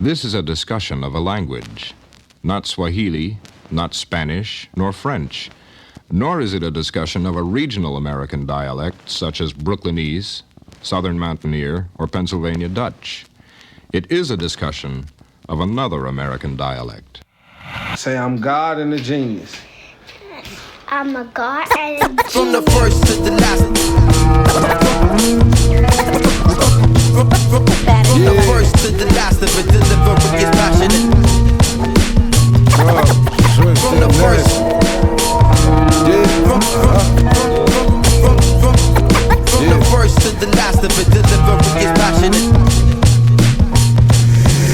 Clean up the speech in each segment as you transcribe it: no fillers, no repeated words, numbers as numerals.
This is a discussion of a language, not Swahili, not Spanish, nor French, nor is it a discussion of a regional American dialect such as Brooklynese, Southern Mountaineer, or Pennsylvania Dutch. It is a discussion of another American dialect. Say I'm God and a genius. I'm a god and a genius. From the first to the last. From the first to the last of it, delivery is passionate. From the first. From the first to the last of it, delivery is passionate.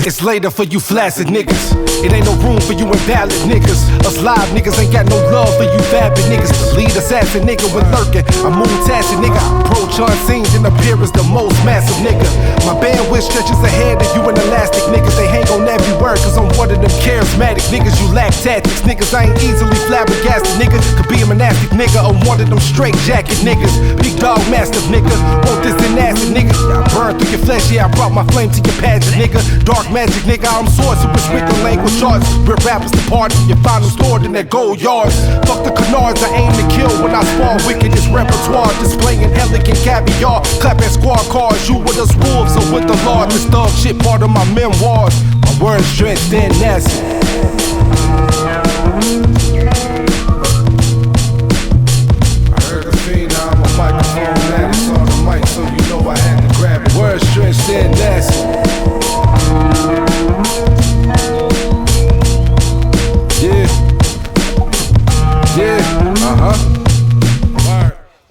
It's later for you flaccid niggas. It ain't no room for you invalid niggas. Us live niggas ain't got no love for you vapid niggas. The lead assassin nigga with lurking. I'm moon-tastic nigga. I approach unseen and appear as the most massive nigga. My bandwidth stretches ahead of you and elastic niggas. They hang on every word cause I'm one of them charismatic niggas. You lack tactics niggas. I ain't easily flabbergasted nigga. Could be a monastic nigga or one of them straight jacket niggas. Big dog mastiff nigga. Want this and acid nigga. I burn through your flesh, yeah I brought my flame to your pageant nigga. Dark magic nigga, I'm sorcerer with the language arts. Rip rappers to party, you find them stored in their gold yards. Fuck the canards, I aim to kill when I spawn wickedest repertoire. Displaying elegant caviar, clapping squad cars. You with us wolves or with the law. This thug shit part of my memoirs. My words drenched in acid. I heard the fiend, now I'm a microphone man. It's on the mic, so you know I had to grab it. Words drenched in acid.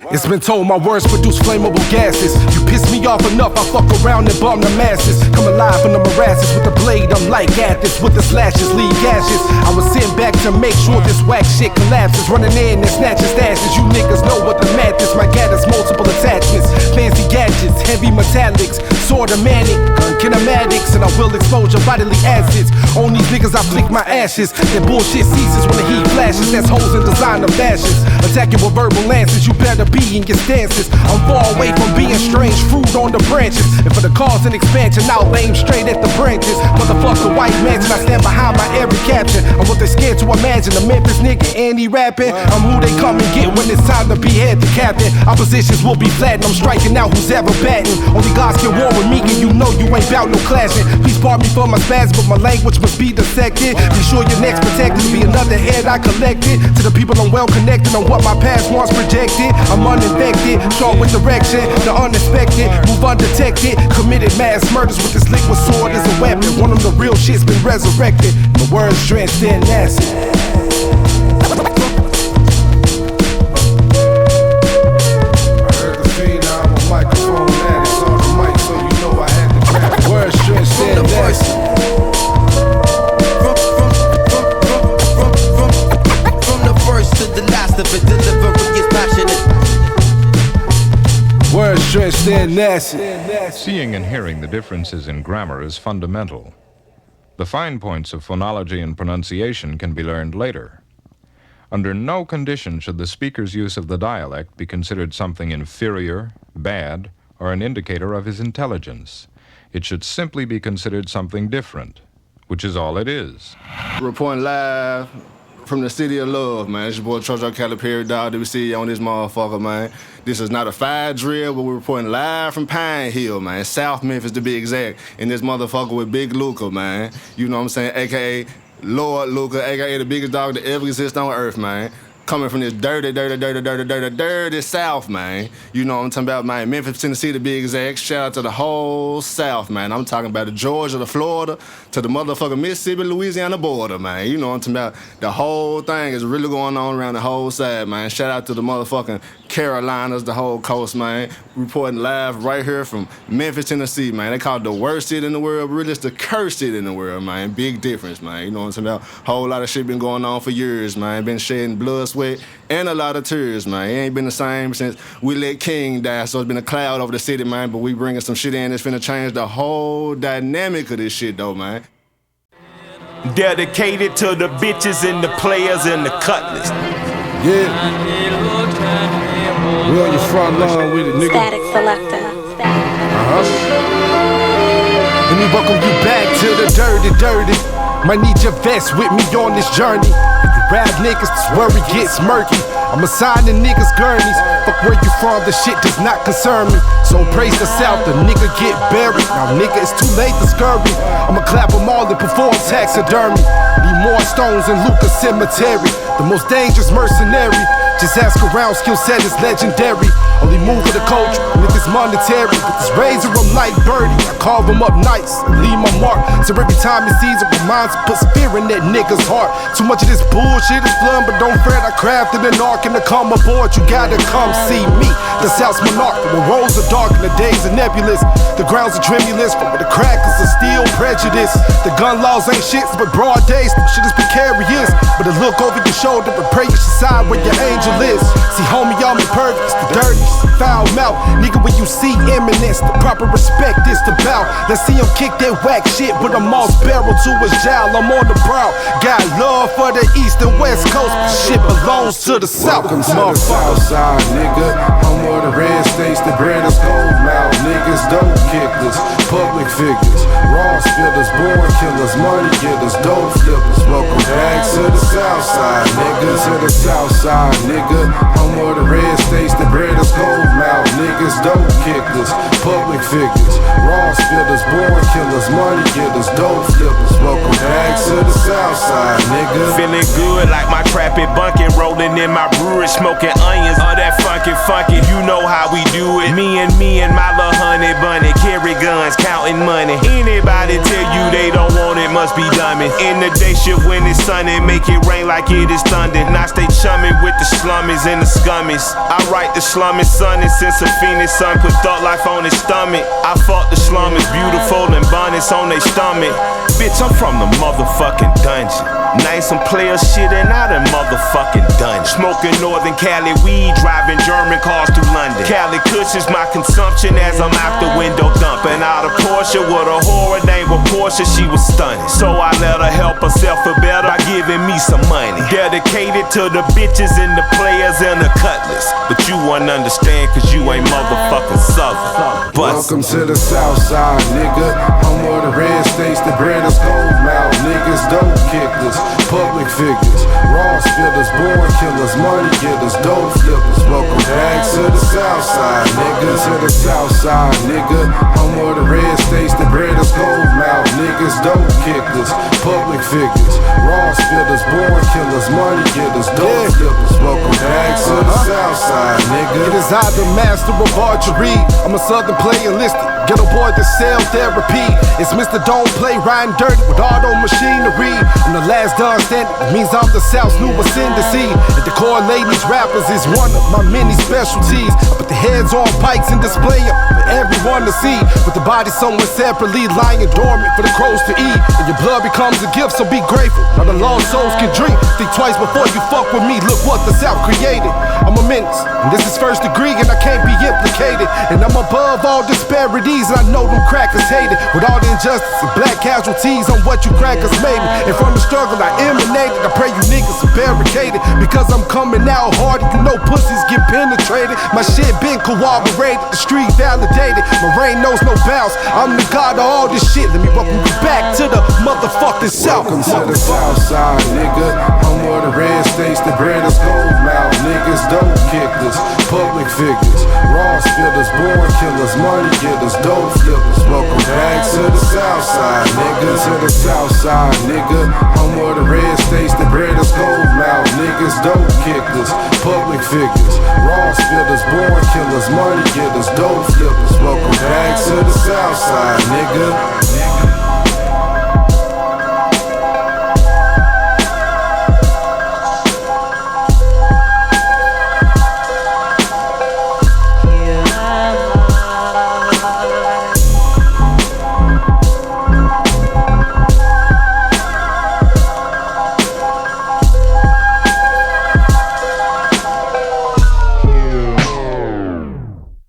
It's been told my words produce flammable gases. You piss me off enough, I fuck around and bomb the masses. Come alive in the morasses with the blade, I'm like Athens. With the slashes, leave gashes. I was sitting back to make sure this whack shit collapses. Running in and snatching stashes. You niggas know what the math is. My gat is multiple attachments. Fancy gadgets, heavy metallics. Sword of manic, kinematics. And I will expose your bodily acids. On these niggas I flick my ashes. That bullshit ceases when the heat flashes. That's hoes in design of fashions. Attack you with verbal lances, you better be in your stances. I'm far away from being strange fruit on the branches. And for the cause and expansion, I'll aim straight at the branches. Motherfucker white mansion, I stand behind my every caption. I'm what they scared to imagine. A Memphis nigga and he rapping. I'm who they come and get when it's time to behead the captain. Oppositions will be flattened, I'm striking out who's ever batting. Only gods can war with me and you know you ain't bout no clashing. Please pardon me for my spaz, but my language must be dissected. Be sure your next protected to be another head I collected. To the people I'm well connected on what my past once projected. I'm uninfected, short with direction, the unexpected, move undetected, committed mass murders with this liquid sword as a weapon. One of the real shit's been resurrected, my words drenched in acid. I heard the fiend, now I'm a microphone man. It's on the mic, so you know I had to grab it. Words drenched in acid. From the first to the last of it, delivery is passionate. Words drenched in acid. Seeing and hearing the differences in grammar is fundamental. The fine points of phonology and pronunciation can be learned later. Under no condition should the speaker's use of the dialect be considered something inferior, bad, or an indicator of his intelligence. It should simply be considered something different, which is all it is. Reporting live from the city of love, man. It's your boy Trojo Calipari, dog. We see you on this motherfucker, man. This is not a fire drill, but we're reporting live from Pine Hill, man. South Memphis to be exact. And this motherfucker with Big Lukah, man. You know what I'm saying? AKA Lord Lukah, AKA the biggest dog that ever exists on earth, man. Coming from this dirty South, man. You know what I'm talking about, man. Memphis, Tennessee to be exact. Shout out to the whole South, man. I'm talking about the Georgia, the Florida, to the motherfucking Mississippi, Louisiana border, man. You know what I'm talking about. The whole thing is really going on around the whole side, man. Shout out to the motherfucking Carolinas, the whole coast, man. Reporting live right here from Memphis, Tennessee, man. They call it the worst city in the world, but really it's the cursed city in the world, man. Big difference, man. You know what I'm talking about. Whole lot of shit been going on for years, man. Been shedding blood, sweat, and a lot of tears, man. It ain't been the same since we let King die, so it's been a cloud over the city, man. But we bringing some shit in that's finna change the whole dynamic of this shit, though, man. Dedicated to the bitches and the players and the cutlass. Yeah. We on your front lawn with it, nigga. Statik Selektah. Uh-huh. Let me welcome you back to the dirty. Might need your vest with me on this journey. If you rap niggas, this where it gets murky. I'm assigning niggas gurneys. Fuck where you from, the shit does not concern me. So praise the South, the nigga get buried. Now nigga, it's too late to scurry. I'ma clap them all and perform taxidermy. Need more stones in Lukah Cemetery. The most dangerous mercenary. Just ask around, skill set is legendary. Only move for the culture, and if it's monetary. With this razor, I'm like Birdie. I carve him up nice and leave my mark. So every time he sees it, reminds him, put fear in that nigga's heart. Too much of this bullshit is flooding, but don't fret, I crafted an arc. And to come aboard, you gotta come see me. The South's monarch, the roads are dark and the days are nebulous. The grounds are tremulous, but with the crackers are still prejudice. The gun laws ain't shit, but broad days, shit is precarious. But a look over your shoulder and pray you should side where your angel is. See, homie, I'm impervious, the dirtiest, foul mouth. Nigga, when you see eminence, the proper respect is to bow. Let's see him kick that whack shit with a moss barrel to his jowl. I'm on the prowl. Got love for the east and west coast, but shit belongs to the south. Welcome to the south side, nigga. I'm where the red states, the bread is gold mouth. Niggas dope kickers, public figures, raw spillers, born killers, money getters, dope flippers. Welcome back to the south side, nigga. To the south side, nigga. I'm where the red states, the bread is gold mouth. Niggas dope kickers, public figures, raw spillers, born killers, money getters, dope flippers. Welcome back to the south side, nigga. Feeling good like my trapping bunkin', rolling in my brewery, smoking onions. All that funky, you know how we do it. Me and my little honey bunny, carry guns, counting money. Anybody tell you they don't want it, must be dummy. In the day shift when it's sunny, make it rain like it is thunder. Now stay chummy with the slummies and the scummies. I write the slummies, sonny, since a phoenix son put thought life on his stomach. I fought the slummies, beautiful and bonnets on their stomach. Bitch, I'm from the motherfucking dungeon. Name some player shit and I done motherfucking done. Smoking Northern Cali weed, driving German cars through London. Cali Kush is my consumption as I'm out the window dumping out a Porsche with a whore named Portia. She was stunning, so I let her help herself a better by giving me some money. Dedicated to the bitches and the players and the Cutlass. But you wouldn't understand cause you ain't motherfucking Southern. Welcome to the south side, nigga. I'm where the red states, the bread is gold mouth. Niggas dope kickers, public figures, raw spillers, born killers, money getters, dope flippers. Welcome back to the south side, nigga. To the south side, nigga. I'm where the red states, the bread is gold mouth. Niggas dope kickers, public figures, raw spillers, born killers, money getters, dope flippers. Welcome back to the south side, nigga. It is I, the master of archery. I'm a southern player listed, ghetto boy that sell therapy. It's Mr. Don't Play riding dirty with auto machinery. I'm the last done standing, it means I'm the South's new ascendancy. And the correlating these rappers is one of my many specialties. I put the heads on pikes and display them for everyone to see. With the body somewhere separately, lying dormant for the crows to eat. And your blood becomes a gift, so be grateful. Now the lost souls can drink. Think twice before you fuck with me, look what the South created. I'm a menace, and this is first degree, and I can't be implicated. And I'm above all disparities, and I know them crackers hate it. With all the injustice and black casualties on what you crackers made me. And from the struggle I emanated, I pray you niggas are barricaded. Because I'm coming out hard, you know pussies get penetrated. My shit been corroborated, the street validated. My reign knows no bounds, I'm the god of all this shit. Let me welcome you back to the motherfucking South. Welcome to the south side, nigga. I'm where the red states, the bread is gold mouth. Niggas dope kickers, public figures, raw spillers, born killers, money getters, dope flippers. Welcome back to the south side, nigga. To the south side, nigga. I'm where the red states, the bread is gold mouth. Niggas dope kickers, public figures, raw spillers, born killers, money getters, dope flippers. Welcome back to the south side, nigga.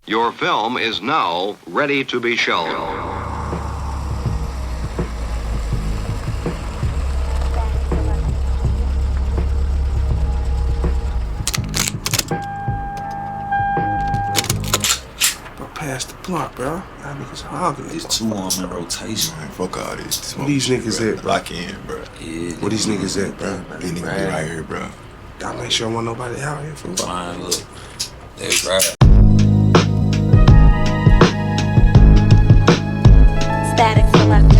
Your film is now ready to be shown. Pass the Come on, bro. Y'all niggas hogging. These two on in rotation. Man, fuck all this. Where these niggas at, bro? Lock in, bro. Yeah. Where these niggas at, bro? These niggas be right here, bro. Y'all make sure I want nobody out here, fool. Fine, look. That's right. Statik Selektah.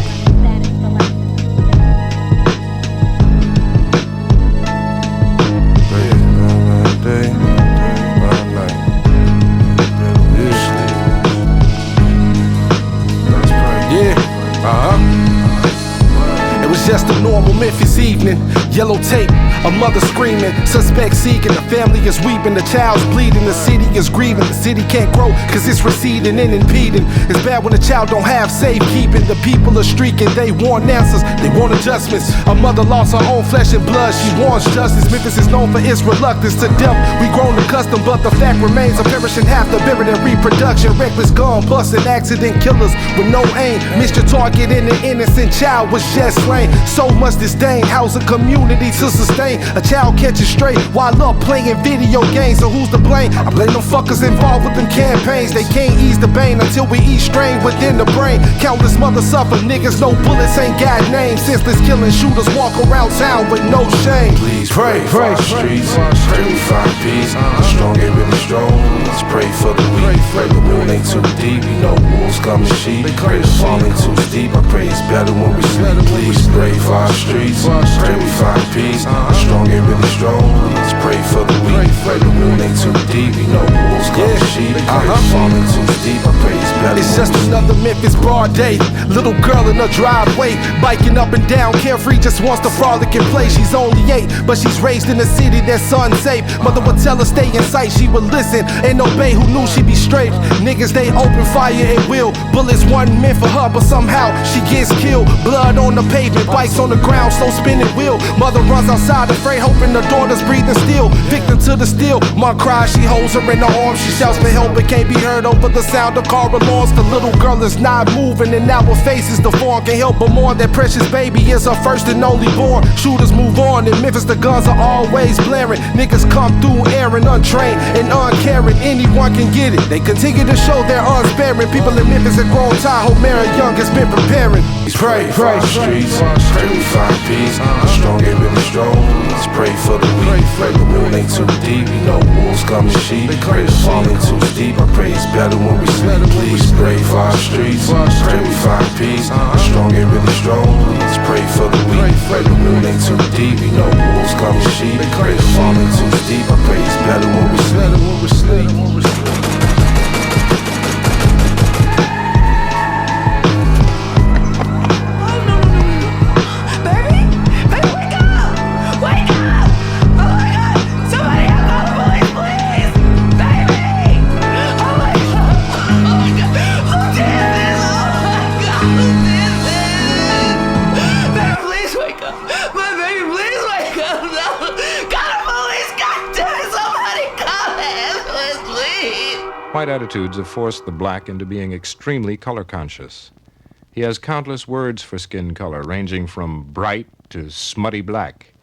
It was just a normal Memphis evening. Yellow tape, a mother screaming, suspect seeking, the family is weeping, the child's bleeding, the city is grieving, the city can't grow cause it's receding and impeding. It's bad when the child don't have safekeeping, the people are streaking, they want answers, they want adjustments. A mother lost her own flesh and blood, she wants justice. Memphis is known for its reluctance to death, we grown accustomed, but the fact remains, a perishing half the buried in reproduction. Reckless gun busting, accident killers with no aim, missed your target and an innocent child was just slain. So much disdain, how's a community to sustain? A child catches straight while up playing video games. So who's to blame? I blame them fuckers involved with them campaigns. They can't ease the pain until we ease strain within the brain. Countless mothers suffer, niggas, no bullets ain't got names. Senseless killing shooters walk around town with no shame. Please pray for our streets, pray we find peace. The strong ain't really strong, let's pray for the weak. Pray the moon ain't too deep, we know wolves come to sheep. Pray the fall ain't too steep, I pray it's better when we sleep. Please pray for our streets, pray we find peace. The strong ain't really strong, let's pray for the weak. Pray the moon ain't too deep, we know wolves come to sheep. Pray the fall ain't too steep, I pray it's better. It's just another Memphis broad day. Little girl in her driveway, biking up and down, carefree, just wants to frolic and play. She's only 8, but she's raised in a city that's unsafe. Mother would tell her stay in sight, she would listen and obey. Who knew she'd be straight? Niggas, they open fire at will. Bullets wasn't meant for her, but somehow she gets killed. Blood on the pavement, bikes on the ground, slow spinning wheel. Mother runs outside afraid, hoping her daughter's breathing still. Victim to the steel, mom cries, she holds her in her arms. She shouts for help, but can't be heard over the sound of car alarms. The little girl is not moving, and now her face is deformed. Can't help but mourn that precious baby is her first and only born. Shooters move on, in Memphis the guns are always blaring. Niggas come through airing, untrained and uncaring. Anyone can get it, they continue to show their unsparing. People in Memphis have grown tired, hope Mary Young has been preparing. Pray for our streets, pray we find peace. The strong ain't really strong, let's pray for the weak. Pray the moon ain't too deep, we know wolves come to sheep. Pray the fall ain't too steep, I pray it's better when we sleep. Please pray for our streets, pray we find peace. The strong ain't really strong, let's pray for the weak. Pray the moon ain't too deep, we know wolves come to sheep. Pray the fall ain't too steep, I pray it's better when we sleep. White attitudes have forced the black into being extremely color conscious. He has countless words for skin color, ranging from bright to smutty black,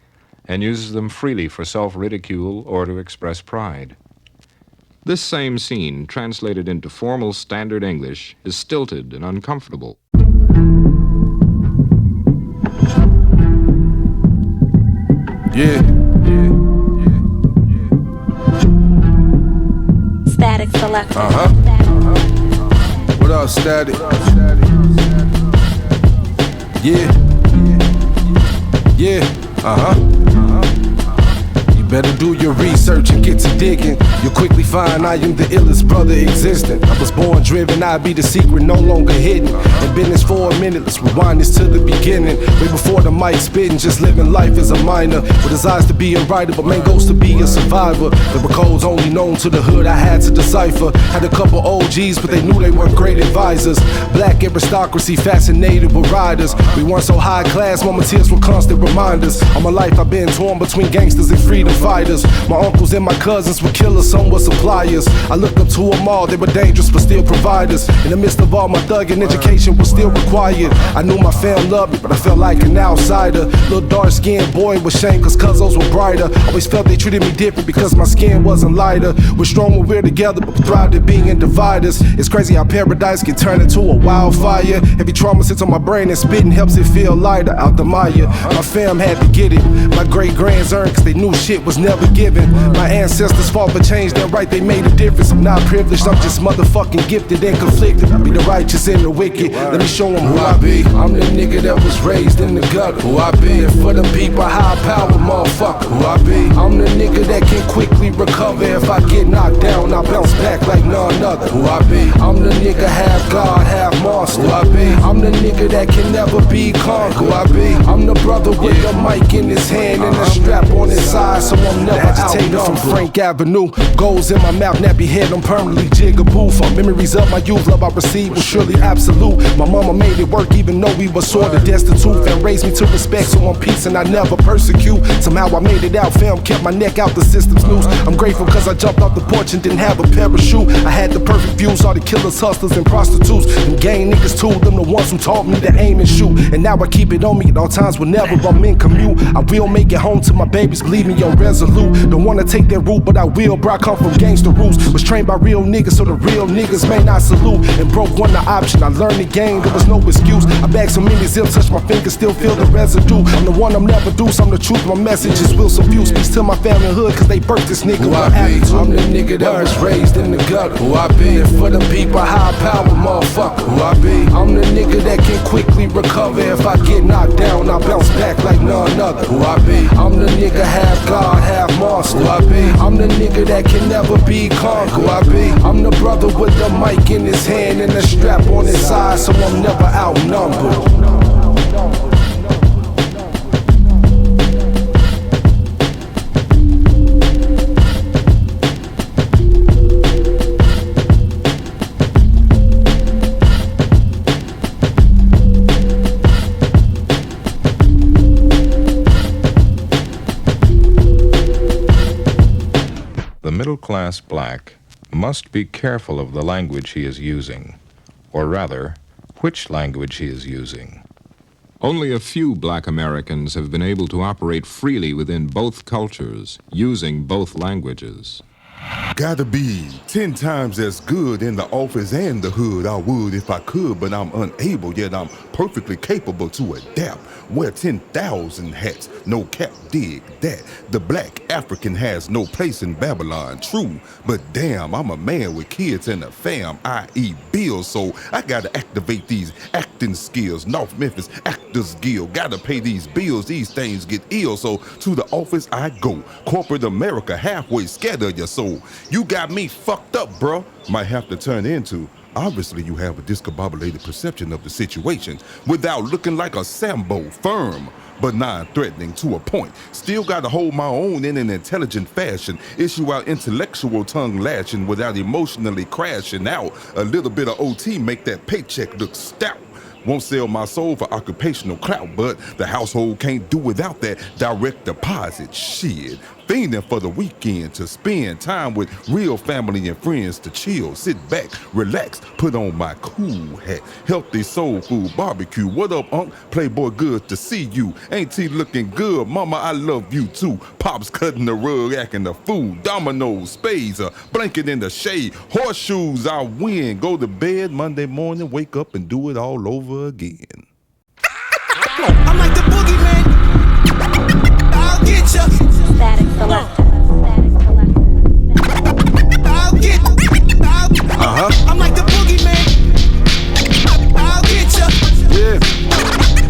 and uses them freely for self-ridicule or to express pride. This same scene, translated into formal standard English, is stilted and uncomfortable. Yeah. Statik Selektah. What up, Static? Yeah. You better do your research and get to digging. You'll quickly find I am the illest brother existing. I was born driven, I be the secret, no longer hidden. And business for a minute, let's rewind this to the beginning. Way before the mic spitting, just living life as a minor. With his eyes to be a writer, but main goals to be a survivor. There were codes only known to the hood, I had to decipher. Had a couple OGs, but they knew they weren't great advisors. Black aristocracy fascinated with riders. We weren't so high class, my tears were constant reminders. All my life I've been torn between gangsters and freedom providers. My uncles and my cousins were killers, some were suppliers. I looked up to them all, they were dangerous but still providers. In the midst of all my thugging, education was still required. I knew my fam loved me, but I felt like an outsider. Little dark-skinned boy with shame cause cousins were brighter. Always felt they treated me different because my skin wasn't lighter. We're strong when we're together, but we thrived at being dividers. It's crazy how paradise can turn into a wildfire. Heavy trauma sits on my brain and spitting helps it feel lighter out the mire. My fam had to get it. My great-grands earned cause they knew shit was never given. My ancestors fought but changed that right, they made a difference. I'm not privileged, I'm just motherfucking gifted and conflicted. I be the righteous and the wicked. Let me show them who I be. I'm the nigga that was raised in the gutter. Who I be. And for the people, high power motherfucker. Who I be. I'm the nigga that can quickly recover. If I get knocked down, I bounce back like none other. Who I be. I'm the nigga half God, half monster. Who I be. I'm the nigga that can never be conquered. Who I be. I'm the brother with the mic in his hand and the strap on his side, so I'm never agitated from Frank Avenue. Goals in my mouth, nappy head, I'm permanently jigaboo. From memories of my youth, love I received was surely absolute. My mama made it work even though we were sort of destitute, and raised me to respect, so I'm peace and I never persecute. Somehow I made it out, fam, kept my neck out the system's noose. I'm grateful cause I jumped off the porch and didn't have a parachute. I had the perfect views, all the killers, hustlers, and prostitutes. Them gang niggas too, them the ones who taught me to aim and shoot. And now I keep it on me at all times whenever I'm in commute. I will make it home to my babies, believe me, I'm resolute. Don't wanna take that route, but I will, bro, I come from gangster roots. Was trained by real niggas, so the real niggas may not salute. And broke won the option, I learned the game, there was no excuse. I bagged so many zips, touch my fingers, still feel the residue. I'm the one I'm never due, so I'm the truth, my messages will subdue. Speaks to my family hood, cause they birthed this nigga. Who I be. I'm the nigga that was raised in the gutter. Who I be. And for the people, high power motherfucker. Who I be. I'm the nigga that can quickly recover. If I get knocked down, I bounce back like none other. Who I be. I'm the nigga half God, half monster. Who I be. I'm the nigga that can never be conquered. Who I be. I'm the brother with the mic in his hand and the strap on his side, so I'm never outnumbered. The middle-class black must be careful of the language he is using, or rather, which language he is using. Only a few black Americans have been able to operate freely within both cultures, using both languages. Gotta be 10 times as good in the office and the hood. I would if I could, but I'm unable, yet I'm perfectly capable to adapt. Wear 10,000 hats, no cap, dig that. The black African has no place in Babylon, true. But damn, I'm a man with kids and a fam, i.e. bills, so I gotta activate these acting skills. North Memphis Actors Guild, gotta pay these bills, these things get ill, so to the office I go. Corporate America halfway scatter your soul. You got me fucked up, bro. Might have to turn into. Obviously, you have a discombobulated perception of the situation without looking like a Sambo, firm but non-threatening to a point. Still gotta hold my own in an intelligent fashion, issue out intellectual tongue lashing without emotionally crashing out. A little bit of OT make that paycheck look stout. Won't sell my soul for occupational clout, but the household can't do without that direct deposit shit. Fiending for the weekend to spend time with real family and friends to chill, sit back, relax, put on my cool hat. Healthy soul food barbecue. What up, Unc? Playboy, good to see you. Ain't he looking good? Mama, I love you too. Pops cutting the rug, acting the fool. Dominoes, spades, a blanket in the shade. Horseshoes, I win. Go to bed Monday morning, wake up and do it all over again. I'm like the boogeyman. I'll get ya. Statik Selektah. I'll get. I'm like the boogeyman. I'll get ya. Yeah.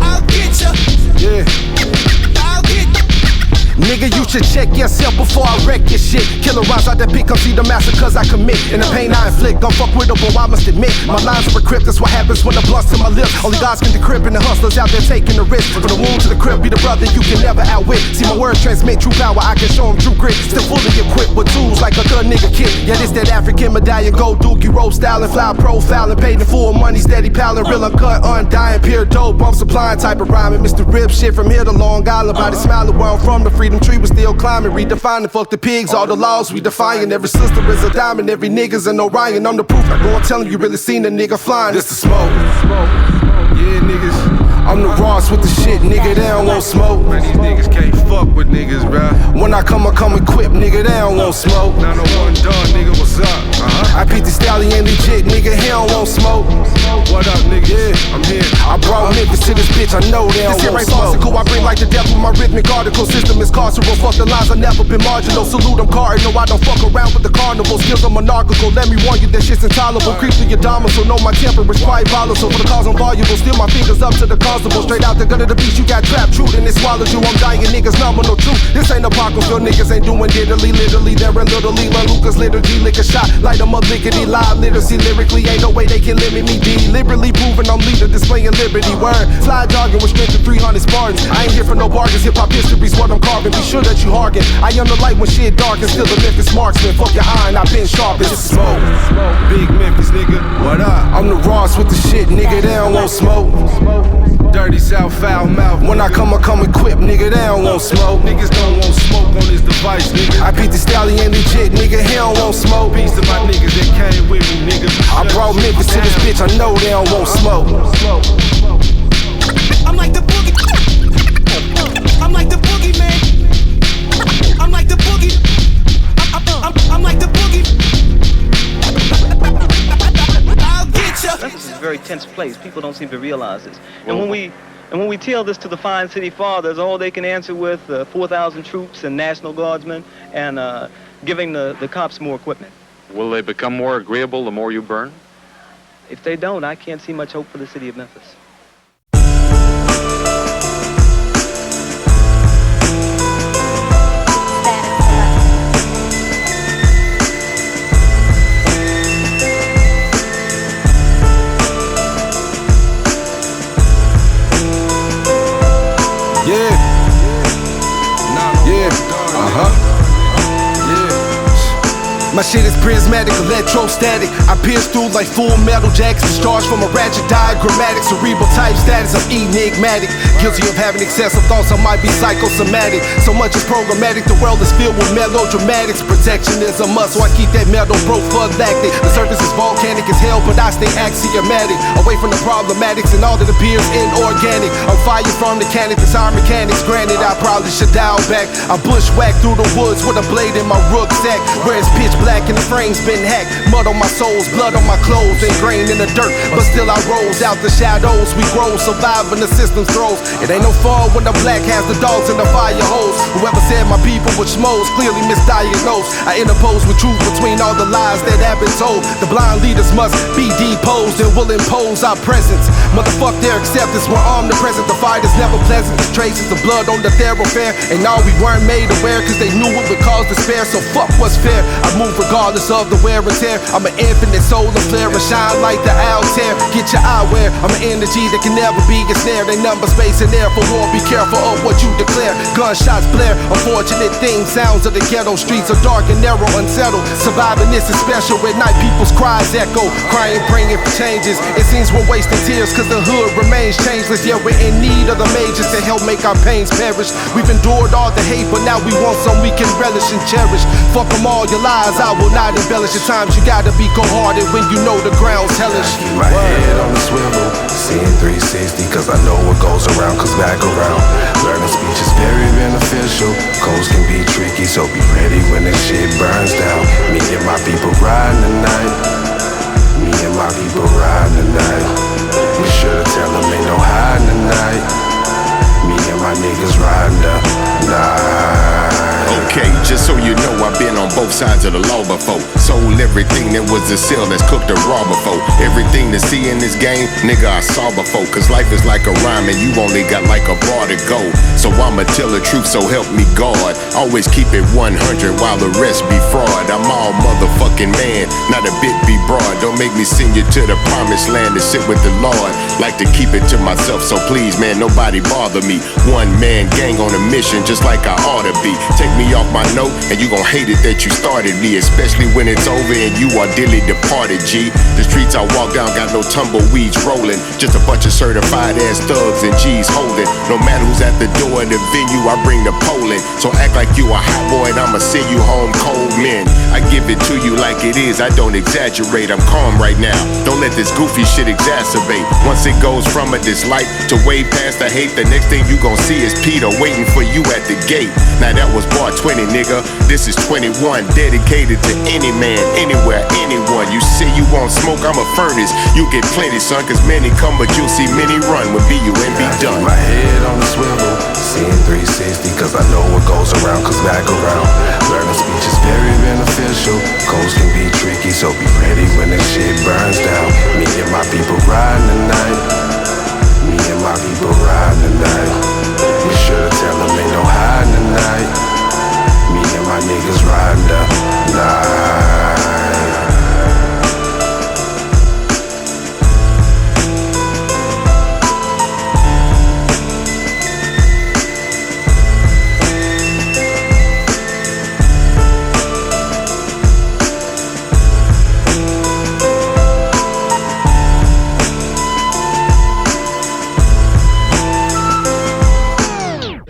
I'll get ya. Yeah. I'll get. Nigga, you should check yourself before I wreck your shit. Killer rhymes out that pick, come see the massacres I commit. And the pain I inflict, don't fuck with them, but I must admit my lines are equipped, that's what happens when the blunt's to my lips. Only God's can decrypt, and the hustlers out there taking the risk. From the womb to the crib, be the brother you can never outwit. See my words transmit true power, I can show them true grit. Still fully equipped with tools like a thug nigga kid. Yeah, this that African medallion, gold dookie, roll styling, fly profiling, paid in full money, steady palin', real uncut, undying, pure dope, bump supplying type of rhyming. Mr. Rip shit from here to Long Island, body smiling where I'm from, the freedom tree was still climbing, redefining. Fuck the pigs, all the laws we defying. Every sister is a diamond, every nigga's an Orion. I'm the proof, I go and tell 'em you really seen a nigga flying. This the smoke. Yeah, niggas. I'm the Ross with the shit, nigga, they don't want smoke. Man, these niggas can't fuck with niggas, bruh. When I come equipped, nigga, they don't want smoke. 901 dog, nigga, what's up? I beat the stallion legit, nigga, he don't want smoke. What up, nigga? Yeah, I'm here. I brought Memphis to this bitch, I know they don't want smoke. This here ain't farcical, I bring like the devil. My rhythmic article system is carceral. Fuck the lines, I never been marginal. Salute, I'm cardinal, I don't fuck around with the carnival. Skills are monarchical, let me warn you that shit's intolerable. Creep through your domicile, know my temper is quite volatile. For the cause I'm voluble, steal my fingers up to the constable. Straight out the gun of the beast, you got trapped, truth, and it swallows you. I'm dying, niggas, nominal truth. This ain't apocryphal, niggas ain't doing diddly, literally. They're in literally, learn Lucas liturgy, lick a shot, light 'em up, lickety, live literacy, lyrically, ain't no way they can limit me. Deliberately proving I'm leader, displaying liberty. Word, fly jogging with strength of 300 Spartans. I ain't here for no bargains, hip-hop history's what I'm carving. Be sure that you hearken. I am the light when shit dark and still the Memphis marksman. Fuck your iron, I've been sharp as smoke. Big Memphis, nigga, what up? I'm the Ross with the shit, nigga, they don't want smoke. Dirty South, foul mouth. When I come equipped, nigga, they don't want smoke. Niggas don't want smoke on this device, nigga. I beat the stallion legit, nigga, he don't want smoke. Peace to my niggas that came with me, nigga. I brought Memphis to this bitch, I know they don't want smoke. I'm like the boogie. I'm like the boogie, man. I'm like the boogie. I'm like the boogie. I'll get ya. Memphis is a very tense place. People don't seem to realize this. And when we tell this to the fine city fathers, all they can answer with 4,000 troops and National Guardsmen and giving the cops more equipment. Will they become more agreeable the more you burn? If they don't, I can't see much hope for the city of Memphis. My shit is prismatic, electrostatic. I pierce through like full metal jackets. Discharged from a ratchet diagrammatic. Cerebral type status, I'm enigmatic. Guilty of having excessive thoughts, I might be psychosomatic. So much is programmatic, the world is filled with melodramatics. Protection is a must, so I keep that metal prophylactic. The surface is volcanic as hell, but I stay axiomatic. Away from the problematics and all that appears inorganic. I'm fire from the cannon, desire mechanics. Granted, I probably should dial back. I bushwhack through the woods with a blade in my rucksack. Where it's pitch black and the frame's been hacked. Mud on my soles, blood on my clothes, ingrained in the dirt. But still I rose out the shadows. We grow, survive when the system throws. It ain't no fun when the black has the dogs in the fire hose. Whoever said my people were schmoes clearly misdiagnosed. I interpose with truth between all the lies that have been told. The blind leaders must be deposed and will impose our presence. Motherfuck their acceptance, we're omnipresent. The fight is never pleasant. Traces of blood on the thoroughfare. And all we weren't made aware, cause they knew it would cause despair. So fuck what's fair. I move regardless of the wear and tear. I'm an infinite solar flare and shine like the Altair. Get your eyewear, I'm an energy that can never be ensnared. They number space and air for war, be careful of what you declare. Gunshots blare, unfortunate things. Sounds of the ghetto streets are dark and narrow, unsettled. Surviving this is special, at night people's cries echo. Crying, praying for changes. It seems we're wasting tears cause the hood remains changeless. Yeah, we're in need of the majors to help make our pains perish. We've endured all the hate, but now we want some we can relish and cherish. Fuck them all, your lies, I will not embellish. At times you gotta be cold-hearted when you know the ground's hellish. Keep my head on the swivel, seeing 360 cause I know what goes around comes back around. Learning speech is very beneficial. Codes can be tricky, so be ready when this shit burns down. Me and my people riding tonight. Me and my people riding tonight. We should've tell them ain't no hiding tonight. Me and my niggas riding the night. Okay, just so you know, I've been on both sides of the law before. Sold everything that was a sale that's cooked or raw before. Everything to see in this game, nigga, I saw before. Cause life is like a rhyme and you only got like a bar to go. So I'ma tell the truth, so help me God. Always keep it 100 while the rest be fraud. I'm all motherfucking man, not a bit be broad. Don't make me send you to the promised land to sit with the Lord. Like to keep it to myself, so please, man, nobody bother me. One man gang on a mission, just like I ought to be. Take me off my note, and you gon' hate it that you started me. Especially when it's over and you are dearly departed, G. The streets I walk down got no tumbleweeds rolling. Just a bunch of certified ass thugs and G's holding. No matter who's at the door, in the venue, I bring the Poland. So act like you a hot boy and I'ma send you home cold men. I give it to you like it is, I don't exaggerate. I'm calm right now, don't let this goofy shit exacerbate. Once it goes from a dislike to way past the hate, the next thing you gon' see is Peter waiting for you at the gate. Now that was bar 20, nigga, this is 21. Dedicated to any man, anywhere, anyone. You say you want smoke, I'm a furnace. You get plenty, son, cause many come but you'll see many run when B-U-N-B done. My head on the swivel, seeing 360 cause I know what goes around comes back around. Learning speech is very beneficial. Codes can be tricky, so be ready when the shit burns down. Me and my people riding tonight. Me and my people riding tonight. Be sure to tell them ain't no hiding tonight. Me and my niggas riding tonight.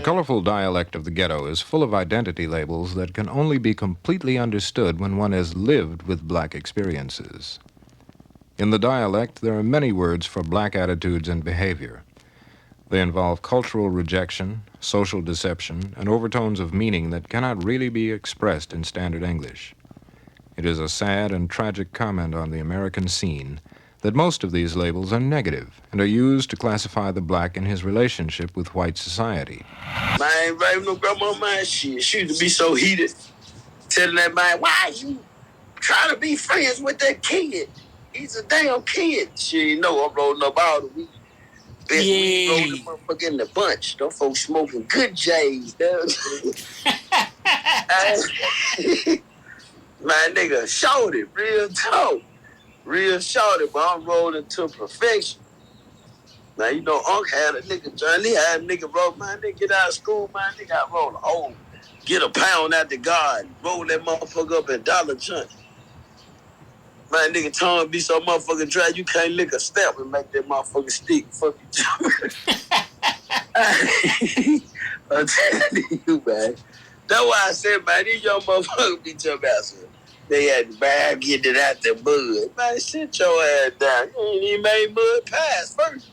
Colorful dialect of the ghetto is full of identity labels that can only be completely understood when one has lived with black experiences. In the dialect, there are many words for black attitudes and behavior. They involve cultural rejection, social deception, and overtones of meaning that cannot really be expressed in standard English. It is a sad and tragic comment on the American scene that most of these labels are negative and are used to classify the black in his relationship with white society. Man, I ain't right with no grandma, man. She used to be so heated. Telling that man, why you trying to be friends with that kid? He's a damn kid. She ain't know I'm rolling up all the weed. Best weed rolling the motherfucker in the bunch. Them folks smoking good J's. Man, nigga, shorty, real talk. Real shorty, but I'm rolling to perfection. Now, you know, Unc had a nigga journey. He had a nigga roll, man, nigga get out of school, man, nigga got roll a hole. Get a pound out the garden. Roll that motherfucker up in Dollar Joint. Man, nigga tongue be so motherfucking dry, you can't lick a step and make that motherfucker stick. Fuck you. I'm telling you, man. That's why I said, man, these young motherfuckers be talking about something. They had the bag, get it out the mud. Man, sit your ass down. You ain't even made mud pass first.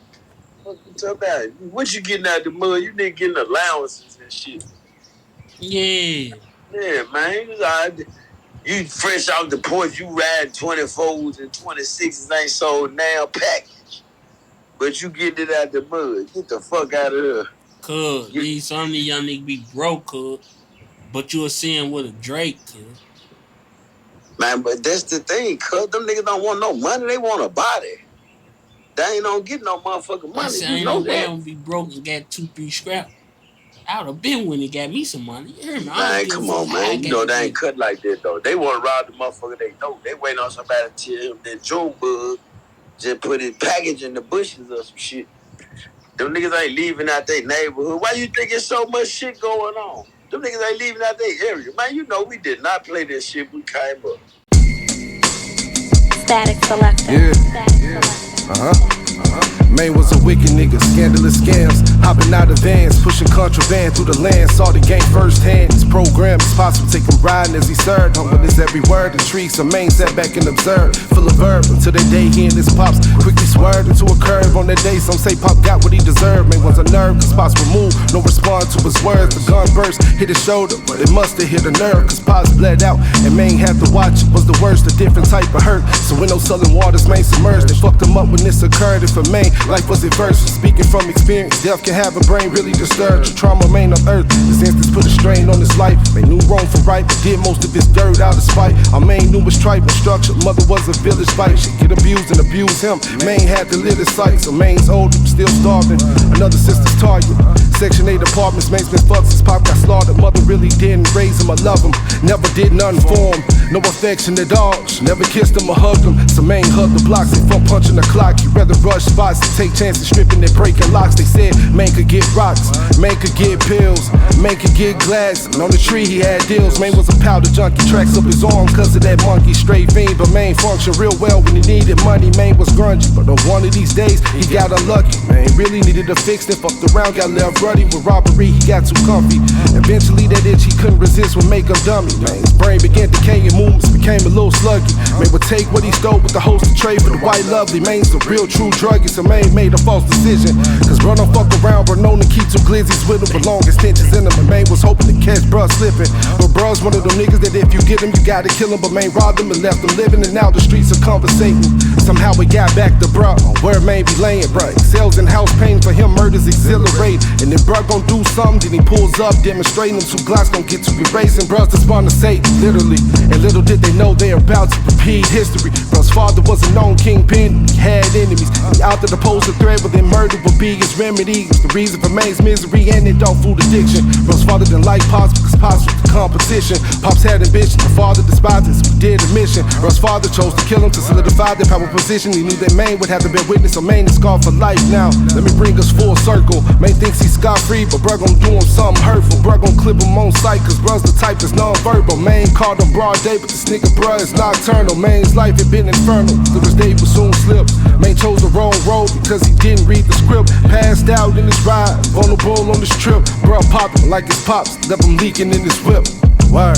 What you talking about? What you getting out the mud? You nigga getting allowances and shit. Yeah. Yeah, man. You fresh off the porch, you ride 24s and 26s ain't sold now package. But you getting it out the mud. Get the fuck out of here. Cuz, some of these young niggas be broke, cuz. But you'll see him with a Drake, cuz. Man, but that's the thing, cuz them niggas don't want no money, they want a body. They ain't don't get no motherfucking money. I know they don't be broke and got 2-3 scrap. I would have been when he got me some money. You hear me? Man, come on, man. You know they ain't cut like that, though. They want to rob the motherfucker they know. They waiting on somebody to tell him that June bug just put his package in the bushes or some shit. Them niggas ain't leaving out their neighborhood. Why you think there's so much shit going on? Them niggas ain't leaving out their area. Man, you know we did not play this shit when we came up. Statik Selektah. Yeah. Statik Selektah. Maine was a wicked nigga, scandalous scams. Hopping out of vans, pushing contraband through the land. Saw the game firsthand. His program is possible, take him riding as he served. Humble his every word, intrigued some Maine sat back and observed. Full of verb until that day he and his pops quickly swerved into a curve. On that day some say Pop got what he deserved. Maine was a nerve, cause Pops removed, no response to his words. The gun burst, hit his shoulder, but it must have hit a nerve. Cause Pops bled out and Maine had to watch. It was the worst, a different type of hurt. So when no southern waters, Maine submerged. They fucked him up when this occurred. And for Maine, life was adverse. Speaking from experience, death can have a brain really disturbed. The trauma remain on earth. This instance put a strain on his life. They knew wrong from right, but did most of his dirt out of spite. Our Maine knew his tribe and structure. Mother was a village fight. She get abused and abuse him. Maine had to live his sight. So Maine's older, still starving. Another sister's target. Section 8 apartments, Maine's been fucked since Pop got slaughtered. Mother really didn't raise him. I love him. Never did nothing for him. No affection at all. She never kissed him or hugged him. So Maine hugged the blocks and from punching the clock. He'd rather rush spots and take chances, stripping and breaking locks. They said Maine could get rocks, Maine could get pills, Maine could get glass. And on the tree he had deals. Maine was a powder junkie, tracks up his arm cause of that monkey. Straight fiend, but Maine functioned real well when he needed money. Maine was grungy, but on one of these days he got unlucky. Maine really needed a fix, then fucked around, got left running. buddy with robbery, he got too comfy. Eventually that itch he couldn't resist would make him dummy, man. His brain began decaying, movements became a little sluggy. Man would take what he stole with the hopes to trade for the white lovely. Man's the real true druggie, so man made a false decision. Cause bro don't fuck around, bro known to keep two glizzies with him with long extensions in him. And man was hoping to catch bruh slipping. But bruh's one of them niggas that if you get him, you gotta kill him. But man robbed him and left him living, and now the streets are conversating. Somehow we got back to bruh on where man be laying, bruh. Excels in house pain for him, murders exhilarate. And if bruh gon' do something, then he pulls up, demonstrating them two glocks gon' get to erasing. Bruh's the spawn to Satan, literally. And little did they know they're about to repeat history. Bruh's father was a known kingpin, he had enemies. He out to oppose the thread, but then murder would be his remedy. It's the reason for man's misery and adult food addiction. Bruh's father didn't like Pops because Pops was the competition. Pops had ambition, the father despised it, so he did a mission. Bruh's father chose to kill him to solidify their power position. He knew that Maine would have to bear witness, so Maine is scarred for life now. Let me bring us full circle. Maine thinks he's scot-free, but bruh gon' do him something hurtful. Bruh gon' clip him on sight, cause bruh's the type that's non-verbal. Maine called him broad day, but this nigga bruh is nocturnal. Maine's life had been infernal, Lukah's day would soon slip. Maine chose the wrong road because he didn't read the script. Passed out in his ride, vulnerable on this trip. Bruh popped him like his pops, left him leaking in his whip. Word.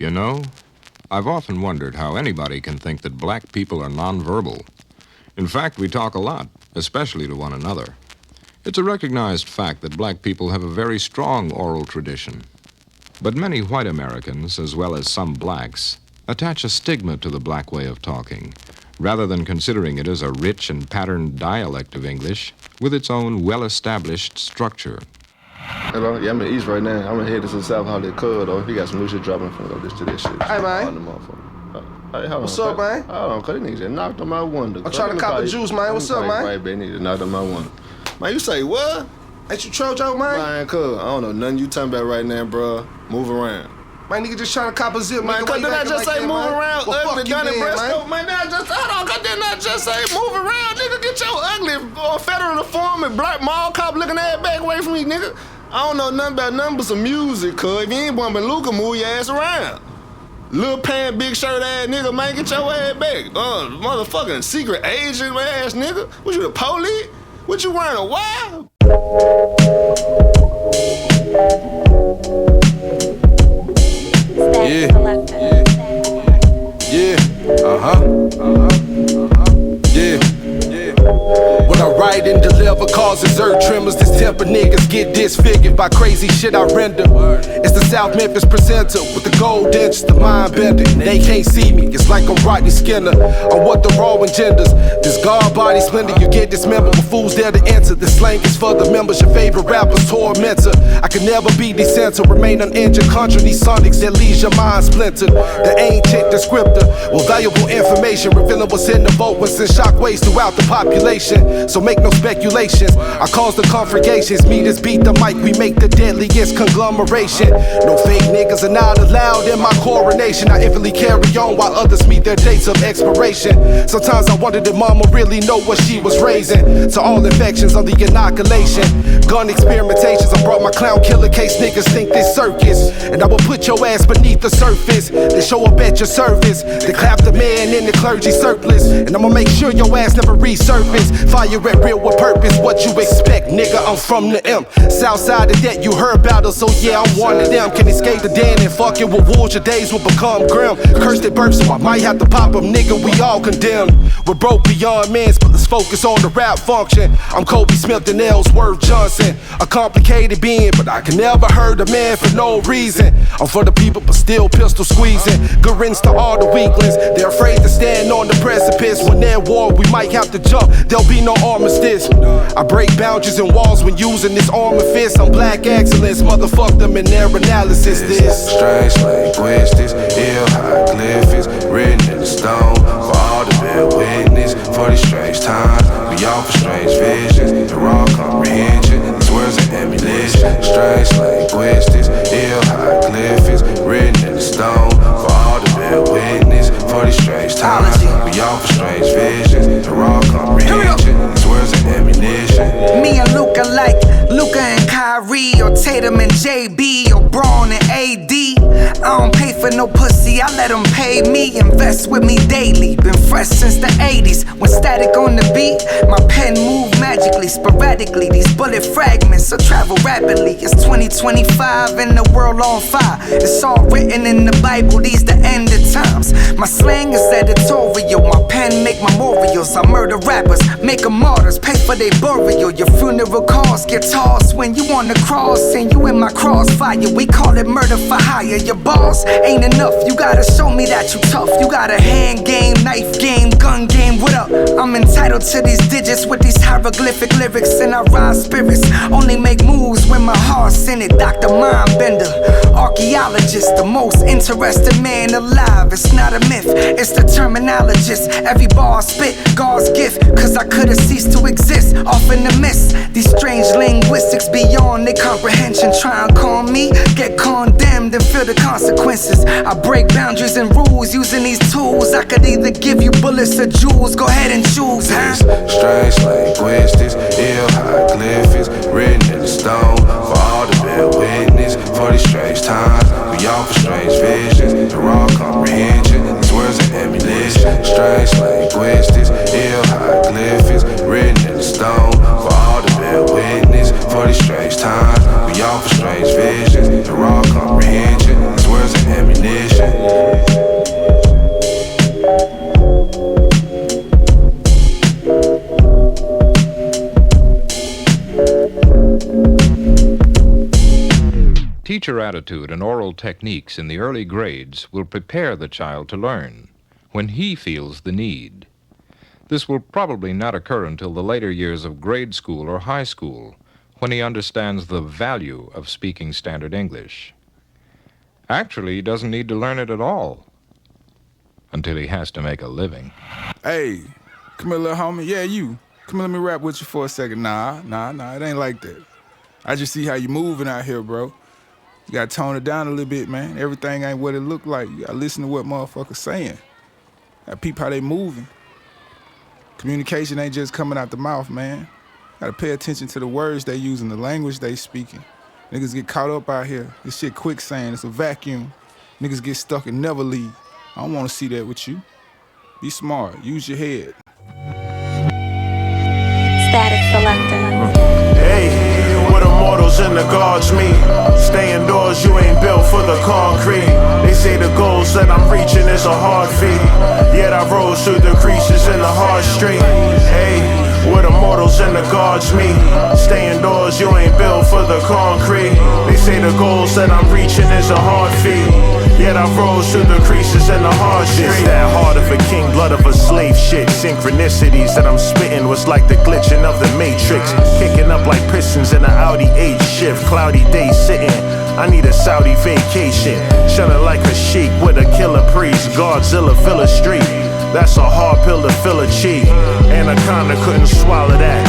You know, I've often wondered how anybody can think that black people are nonverbal. In fact, we talk a lot, especially to one another. It's a recognized fact that black people have a very strong oral tradition. But many white Americans, as well as some blacks, attach a stigma to the black way of talking, rather than considering it as a rich and patterned dialect of English with its own well-established structure. Hello, yeah, I'm in the East right now. I'm gonna head to the South Hollywood Cud, though. He got some new shit dropping from go listen to this shit. Hey, man. Hey, hold What's on, up, man? Hold on, cause these niggas just knocked on my window. I'm trying to cop a juice, man. What's up, man? Right, they need to knock on my window. Man, you say what? Ain't you Trojo, man? Man, cuz, I don't know nothing you talking about right now, bro. Move around. Man, nigga just trying to cop a zip, man. Cause did I just say move around? Well, ugly gun and breast, man. Hold on, cause didn't I just say move around, nigga? Get your ugly federal uniform and black mall cop looking ass back away from me, nigga. I don't know nothing about nothing but some music, cuz. If you ain't bumping Lukah, move your ass around. Little pant, big shirt ass nigga, man, get your ass back. Motherfucking secret agent ass nigga. What you, the police? What you wearing, a wire? When I write and deliver causes earth tremors, this temper niggas get disfigured by crazy shit I render. It's the South Memphis presenter with the gold dents, the mind bender. They can't see me, it's like I'm Rodney Skinner. I'm what the raw engenders. This guard body splendor, you get dismembered with fools there to enter. This slang is for the members, your favorite rapper's tormentor. I can never be decenter, remain uninjured contra these sonics that leaves your mind splintered. The ancient descriptor with valuable information revealing what's in the vault when send shockwaves throughout the population. So make no speculations, I cause the conflagrations. Meters beat the mic, we make the deadliest conglomeration. No fake niggas are not allowed in my coronation. I infinitely carry on while others meet their dates of expiration. Sometimes I wonder did mama really know what she was raising. To all infections on the inoculation, gun experimentations. I brought my clown killer case, niggas think this circus. And I will put your ass beneath the surface, then show up at your service, then clap the man in the clergy surplus. And I'ma make sure your ass never resurface. Fire at real with purpose, what you expect, nigga, I'm from the M. Southside of that, you heard about us, so yeah, I'm one of them. Can escape the den and fucking with wolves, your days will become grim. Cursed at birth, so I might have to pop them, nigga, we all condemned. We're broke beyond means, but let's focus on the rap function. I'm Kobe Smith and Ellsworth Johnson, a complicated being, but I can never hurt a man for no reason. I'm for the people, but still pistol squeezing. Good riddance to all the weaklings, they're afraid to stand on the precipice. When they're war, we might have to jump, there'll be no armistice. I break boundaries and walls when using this arm and fist. I'm black excellence, motherfuck them in their analysis. This strange linguistics, ill hieroglyphics, written in the stone for all to bear witness. For these strange times, we offer strange visions and raw comprehension. These words are ammunition. Strange linguistics, ill hieroglyphics, written in the stone for all to bear witness. For these strange times, we offer strange visions and raw comprehension. These words are ammunition. Me and Lukah like Lukah and Kyrie, or Tatum and JB, or Braun and AD. I don't pay for no pussy, I let them pay me. Invest with me daily, been fresh since the 80s. When static on the beat, my pen move magically, sporadically. These bullet fragments so travel rapidly. It's 2025 and the world on fire. It's all written in the Bible, these the end of times. My slang is editorial, my pen make memorials. I murder rappers, make them martyrs, pay for their burial. Your funeral calls get tossed when you on the cross, and you in my crossfire. We call it murder for hire. Your boss ain't enough, you gotta show me that you tough. You got a hand game, knife game, gun game, what up? I'm entitled to these digits with these hieroglyphic lyrics, and I rise spirits. Only make moves when my heart's in it. Dr. Mindbender, archaeologist, the most interesting man alive. It's not a myth, it's the terminologist. Every bar I spit, God's gift, cause I could've ceased to exist off in the mist. These strange linguistics beyond their comprehension. Try and calm me, get condemned and feel the consequences. I break boundaries and rules using these tools. I could either give you bullets or jewels, go ahead and choose, huh? Strange linguistics, ill hieroglyphics, written in the stone for all to bear witness. For these strange times, we offer strange visions, the raw comprehension. These words are ammunition. Strange linguistics, ill hieroglyphics, written in the stone for all to bear witness. For these strange times, we offer strange visions, the raw comprehension. These words are ammunition. Teacher attitude and oral techniques in the early grades will prepare the child to learn when he feels the need. This will probably not occur until the later years of grade school or high school, when he understands the value of speaking standard English. Actually, he doesn't need to learn it at all until he has to make a living. Hey, come here, little homie. Yeah, you. Come here, let me rap with you for a second. Nah, it ain't like that. I just see how you moving out here, bro. You gotta tone it down a little bit, man. Everything ain't what it look like. You gotta listen to what motherfuckers saying. Gotta peep how they moving. Communication ain't just coming out the mouth, man. Gotta pay attention to the words they using, the language they speaking. Niggas get caught up out here. This shit quicksand, it's a vacuum. Niggas get stuck and never leave. I don't wanna see that with you. Be smart, use your head. Statik Selektah. Hey, what immortals and the gods mean. Stay indoors, you ain't built for the concrete. They say the goals that I'm reaching is a hard feat, yet I rose through the creases in the hard street. Hey, what immortals and the gods mean. Stay indoors, you ain't built for the concrete. They say the goals that I'm reaching is a hard feat, yet I rose through the creases in the hard street. It's that heart of a king, blood of a slave shit. Synchronicities that I'm spitting was like the glitching of the Matrix. Kicking up like pistons in an Audi 8 shift. Cloudy day sitting, I need a Saudi vacation. Shunning like a sheik with a killer priest. Godzilla fill a street, that's a hard pill to fill a cheek. Anaconda couldn't swallow that.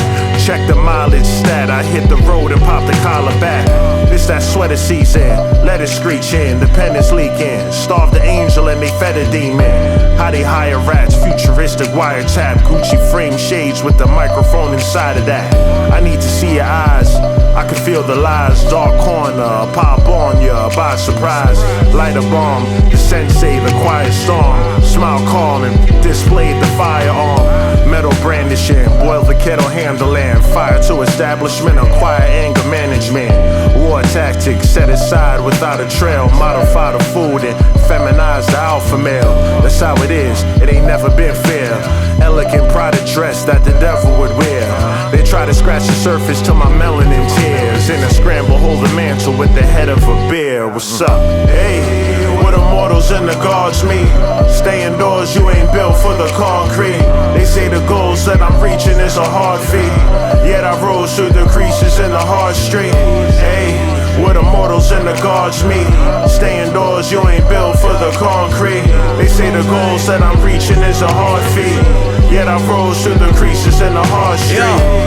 Check the mileage stat, I hit the road and pop the collar back. This that sweater season, let it screech in, independence leaking. Starved the angel and they fed a demon. How they hire rats, futuristic wiretap. Gucci frame shades with the microphone inside of that. I need to see your eyes, I can feel the lies. Dark corner, pop on ya by surprise. Light a bomb, the sensei, the quiet storm. Smile calm and displayed the firearm. Metal brandishing, boil the kettle handling. Fire to establishment, acquire anger management. War tactics set aside without a trail. Modify the food and feminize the alpha male. That's how it is, it ain't never been fair. Elegant Prada dress that the devil would wear. They try to scratch the surface till my melanin tears. In a scramble, hold the mantle with the head of a bear. What's up? Hey, what immortals and the gods mean. Stay indoors, you ain't built for the concrete. They say the goals that I'm reaching is a hard feat, yet I rose through the creases in the hard street. Hey, what immortals and the gods mean. Stay indoors, you ain't built for the concrete. They say the goals that I'm reaching is a hard feat, yet I rose through the creases in the hard street.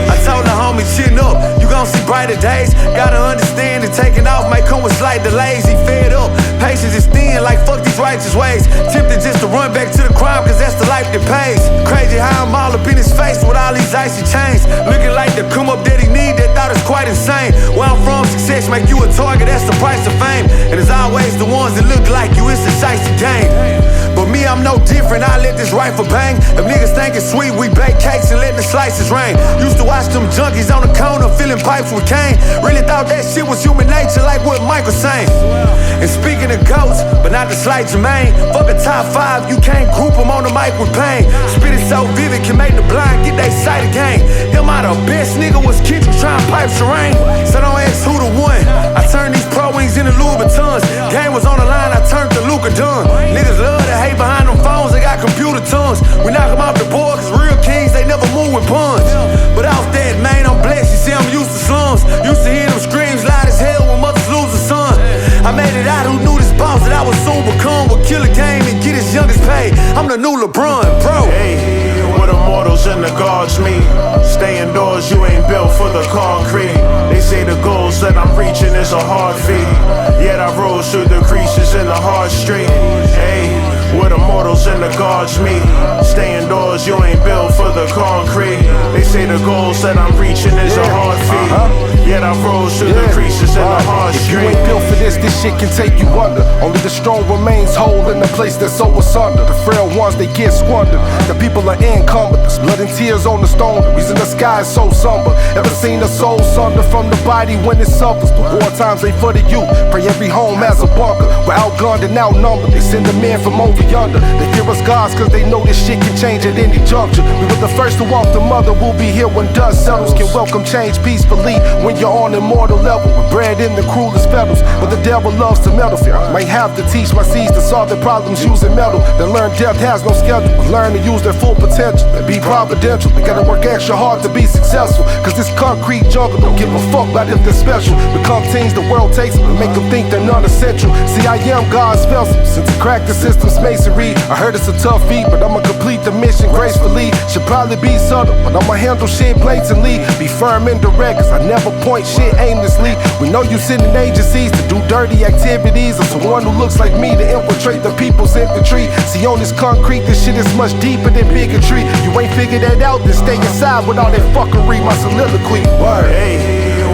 I told the homie, chin up, you gon' see brighter days. Gotta understand that taking off might come with slight delays. He fed up, patience is thin, like fuck these righteous ways. Tempted just to run back to the crime, cause that's the life that pays. Crazy how I'm all up in his face with all these icy chains. Looking like the come up that he need, that thought is quite insane. Where I'm from, success make you a target, that's the price of fame. And it's always the ones that look like you, it's a shicey game. But me, I'm no different, I let this rifle bang. If niggas think it's sweet, we bake cakes and let the slices rain. Used to watch them junkies on the corner filling pipes with cane. Really thought that shit was human nature, like what Mike was saying. And speaking of goats, but not the slight Jermaine. Fuck a top 5, you can't group them on the mic with pain. Spit it so vivid, can make the blind get they sight again. Him out the best nigga was Kendrick trying pipe terrain. So don't ask who the one. I turned these pro wings into Louis Vuittons. Game was on the line, I turned to Lukah Dunn. Niggas love to hate behind them phones, they got computer tongues. We knock them off the board, cause real kings, they never move with puns. But off that, man, I'm blessed, you see I'm used to slums. Used to hear them screams loud as hell when mothers lose a son. I made it out, who knew this boss that I would soon become? Would kill a game and get his youngest paid. I'm the new LeBron, bro. Hey, what the mortals and the gods mean. Stay indoors, you ain't built for the concrete. They say the goals that I'm reaching is a hard feat. Yet I rose through the creases in the hard street. Hey, what the mortals and the gods meet. Stay indoors, you ain't built for the concrete. They say the goals that I'm reaching is a hard feat. Yet I rose through the creases in the hard street. If you ain't built for this shit can take you under. Only the strong remains whole in a place that's so asunder. The frail ones, they get squandered. The people are encumbered. There's blood and tears on the stone. The reason the sky is so somber. Ever seen a soul sunder from the body when it suffers? The war times ain't for the youth. Pray every home has a bunker. We're outgunned and outnumbered. They send the men from over yonder. They fear us gods cause they know this shit can change at any juncture. We were the first to walk the mother. We'll be here when dust settles. Can welcome change peacefully when you're on immortal level. We're bred in the cruelest feathers. But the devil loves to meddle. Might have to teach my seeds to solve their problems using metal. They learn death has no schedule. Learn to use their full potential and be providential. They gotta work extra hard to be successful. Cause this concrete jungle don't give a fuck about if they're special. Become teens the world takes them and make them think they're non-essential. See, I am God's vessel. Since he cracked the system's masonry, I heard it's a tough feat, but I'ma complete the mission gracefully. Should probably be subtle, but I'ma handle shit blatantly. Be firm and direct, cause I never point shit aimlessly. We know you send in agencies to do dirty activities. I'm someone who looks like me to infiltrate the people's infantry. See, on this concrete, this shit is much deeper than bigotry. You ain't figured that out, then stay inside with all that fuckery. My soliloquy. Word. Hey,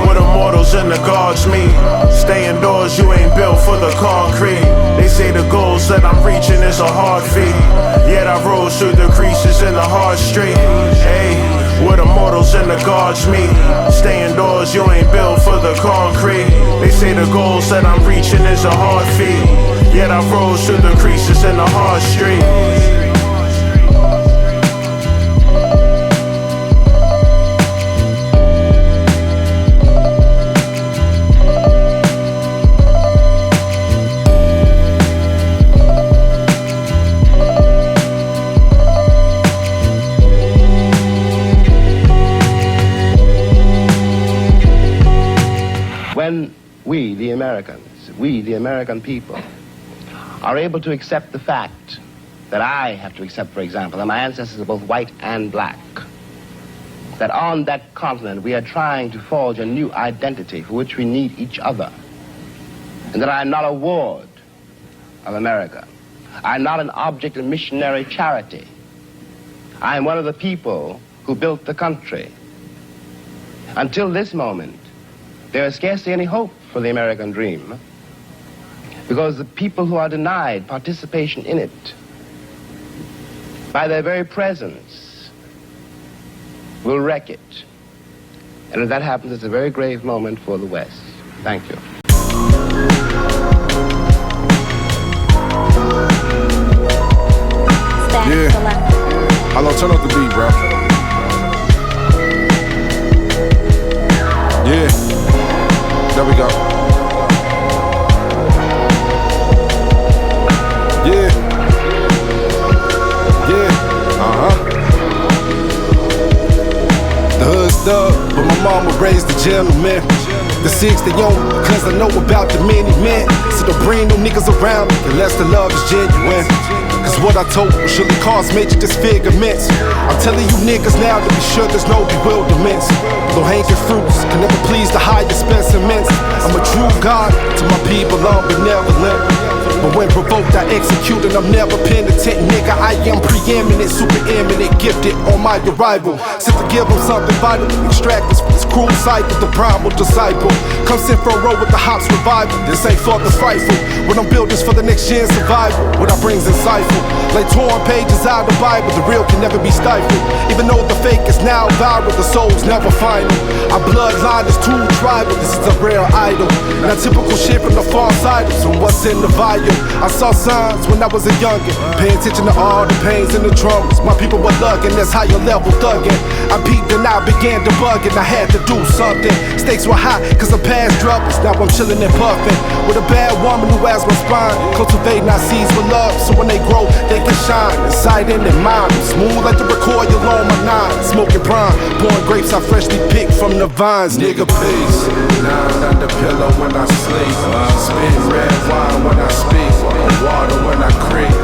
what the mortals and the gods mean. Stay indoors, you ain't built for the concrete. They say the goals that I'm reaching is a hard feat. Yet I rose through the creases in the hard street. Hey, where the mortals and the gods meet. Stay indoors, you ain't built for the concrete. They say the goals that I'm reaching is a hard feat. Yet I rose through the creases in the hard street. When we, the Americans, we, the American people, are able to accept the fact that I have to accept, for example, that my ancestors are both white and black, that on that continent we are trying to forge a new identity for which we need each other, and that I am not a ward of America. I am not an object of missionary charity. I am one of the people who built the country. Until this moment, there is scarcely any hope for the American dream, because the people who are denied participation in it, by their very presence, will wreck it. And if that happens, it's a very grave moment for the West. Thank you. Yeah. Hello, turn up the beat, bro. Yeah. There we go. Yeah. Yeah. The hood's thug, but my mama raised a gentleman. The 6 they own, cause I know about the many men. So don't bring no niggas around unless the love is genuine. Cause what I told will surely cause major disfigurements. I'm telling you niggas now to be sure there's no bewilderments. Low hanging fruits can never please the higher specimens. I'm a true God, to my people I'm benevolent. But when provoked, I execute and I'm never penitent, nigga. I am preeminent, super eminent, gifted on my arrival. Sent to give them something vital, extract this cruel cycle, the primal disciple. Come sit for a row with the hops revival. This ain't for the frightful. What I'm building is for the next gen survival. What I bring's insightful. Like torn pages out of the Bible, the real can never be stifled. Even though the fake is now viral, the soul's never final. Our bloodline is too tribal, this is a rare idol. Not typical shit from the false idols and what's in the volume. I saw signs when I was a youngin', pay attention to all the pains and the traumas. My people were lugging, that's higher level thuggin'. I peeped and I began debugging, I had to do something. Stakes were high, cause I'm past troubles. Now I'm chillin' and puffin' with a bad woman who has my spine. Cultivating our seeds for love, so when they grow, they can shine. Inside in their mind, smooth like the recoil on my nine. Smoking prime, pouring grapes I freshly picked from the vines. Nigga, peace. Nine under pillow when I sleep. Spit red wine when I speak. Water when I creep.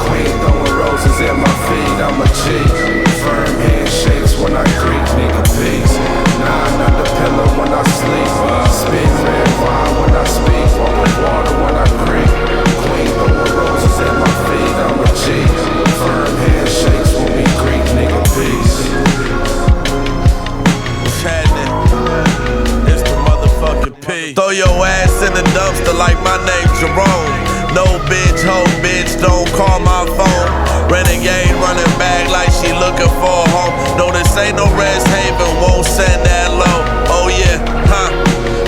Queen throwing roses at my feet. I'm a cheat. Firm handshakes when I creep. Nigga, peace. Nine under pillow when I sleep. Spit red wine when I speak. Water when I creep. Queen throwing roses at my feet. I'm a cheat. Firm handshakes when we creep. Nigga, peace. What's happening? It's the motherfucking P. Throw your ass in the dumpster like my name's Jerome. No bitch, ho bitch, don't call my phone. Renegade running back like she looking for a home. No, this ain't no rest haven, won't send that low. Oh yeah, huh?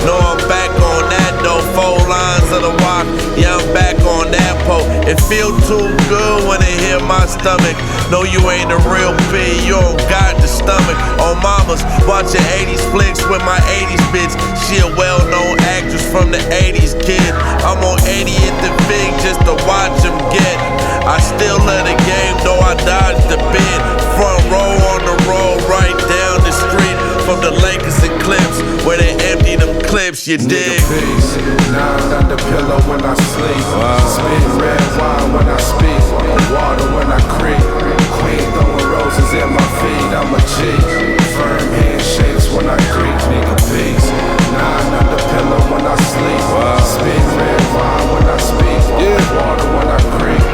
No, I'm back on that though. 4 lines of the walk, yeah, I'm back on that pole. It feel too good when it hit my stomach. No, you ain't a real P, you don't got the stomach. On mamas, watching 80s flicks with my 80s bitch. She a well-known actress from the 80s, kid. I'm on 80th and Big just to watch him get. I still love the game, though I dodged the bid. Front row on the road, right down the street from the Lakers and Clips, where they empty them clips, you dig? Peace. Nine under pillow when I sleep. Spit red wine when I speak. Water when I creep. Queen throwing roses at my feet. I'm a cheat. Firm handshakes when I creep. Nigga, peace. Nine under pillow when I sleep. Spit red wine when I speak. Water when I creep.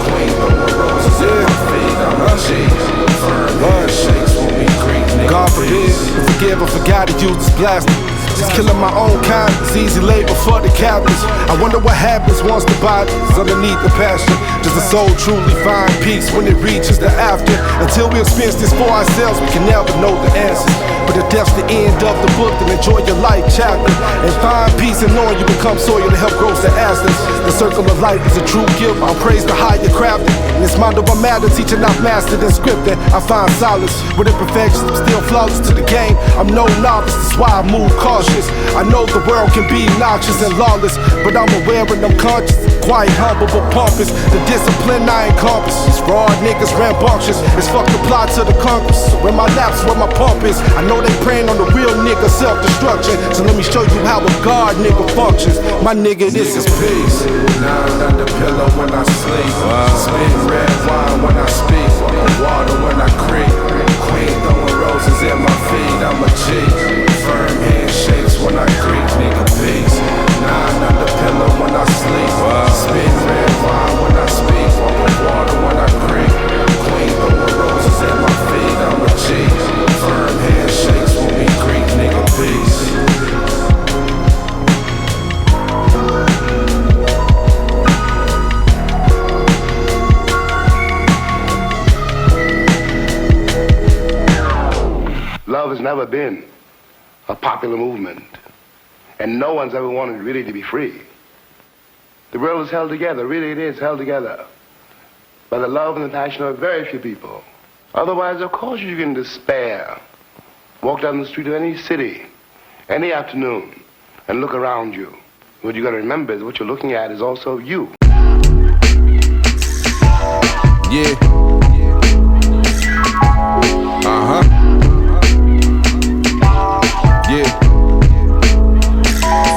Queen throwing roses at my feet. I'm a cheat. Firm handshakes when we creep. Nigga, God forbid, forgive or forgot to use this blaster. Just killing my own kind, it's easy labor for the captains. I wonder what happens once the body is underneath the pasture. Does the soul truly find peace when it reaches the after? Until we experience this for ourselves, we can never know the answers. But if death's the end of the book, then enjoy your life chapter. And find peace in knowing you become soil to help grow the asters. The circle of life is a true gift, I'll praise the higher crafted. In this mind over matter, teaching I've mastered and scripted. I find solace with imperfections, I'm still flawless to the game. I'm no novice, that's why I move cautious. I know the world can be noxious and lawless, but I'm aware and I'm conscious. Quite humble but pompous. The discipline I encompass. These raw niggas rambunctious. It's fuck the plot to the compass. When my lap's where my pump is. I know they praying on the real nigga self-destruction. So let me show you how a God nigga functions. My nigga, this is peace. Nine under pillow when I sleep. Spit red wine when I speak. Water when I creep. Queen throwing roses at my feet. I'm a cheat. Firm handshakes when I creep. Nigga, peace. Nine under pillow when I sleep. Spit red wine when I speak. Water when I creep. Queen throwing roses at my feet. I'm a cheat. Firm handshakes when we creep. Nigga, peace. Love has never been a popular movement, and no one's ever wanted really to be free. The world is held together, really it is held together, by the love and the passion of very few people. Otherwise, of course, you can despair. Walk down the street of any city, any afternoon, and look around you. What you got to remember is what you're looking at is also you. Yeah. Uh-huh. Yeah.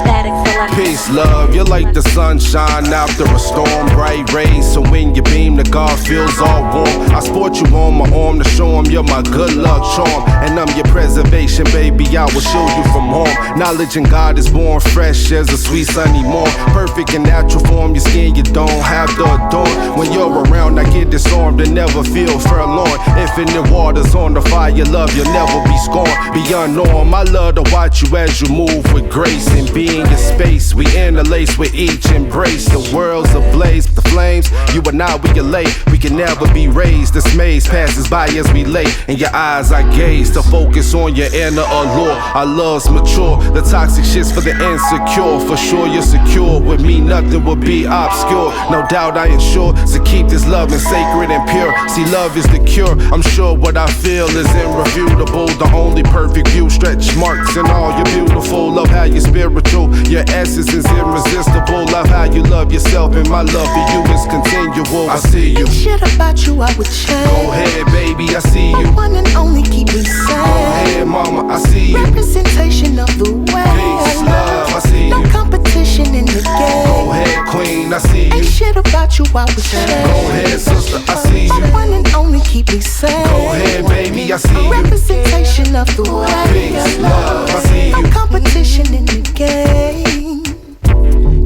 Static Selektah. Peace. love. You're like the sunshine after a storm, bright rays. So when you beam, the God feels all warm. I sport you on my arm to show him you're my good luck charm. And I'm your preservation, baby, I will shield you from harm. Knowledge in God is born fresh as a sweet sunny morn. Perfect in natural form, your skin you don't have to adorn. When you're around, I get disarmed and never feel forlorn. Infinite waters on the fire, love, you'll never be scorned. Beyond norm, I love to watch you as you move with grace. And being in space, we interlace with each embrace. The world's ablaze, the flames, you and I, we elate. We can never be raised, this maze passes by as we lay. In your eyes I gaze, to focus on your inner allure. Our love's mature, the toxic shit's for the insecure. For sure you're secure, with me nothing will be obscure. No doubt I ensure to keep this loving sacred and pure. See, love is the cure, I'm sure what I feel is irrefutable. The only perfect view, stretch marks and all you're beautiful. Love how you're spiritual, your essence is irresistible. Love how you love yourself and my love for you is continual. I see you. Ain't shit about you I would change. Go ahead, baby, I see you. The one and only keep me sane. Go ahead, mama, I see you. Representation of the way. Peace, love, I see you. No competition in the game. Go ahead, queen, I see you. Ain't shit about you I would change. Go ahead, sister, I see you. The one and only keep me sane. Go ahead, baby, I see you. Representation of the way. Peace, love, I see you. No competition in the game.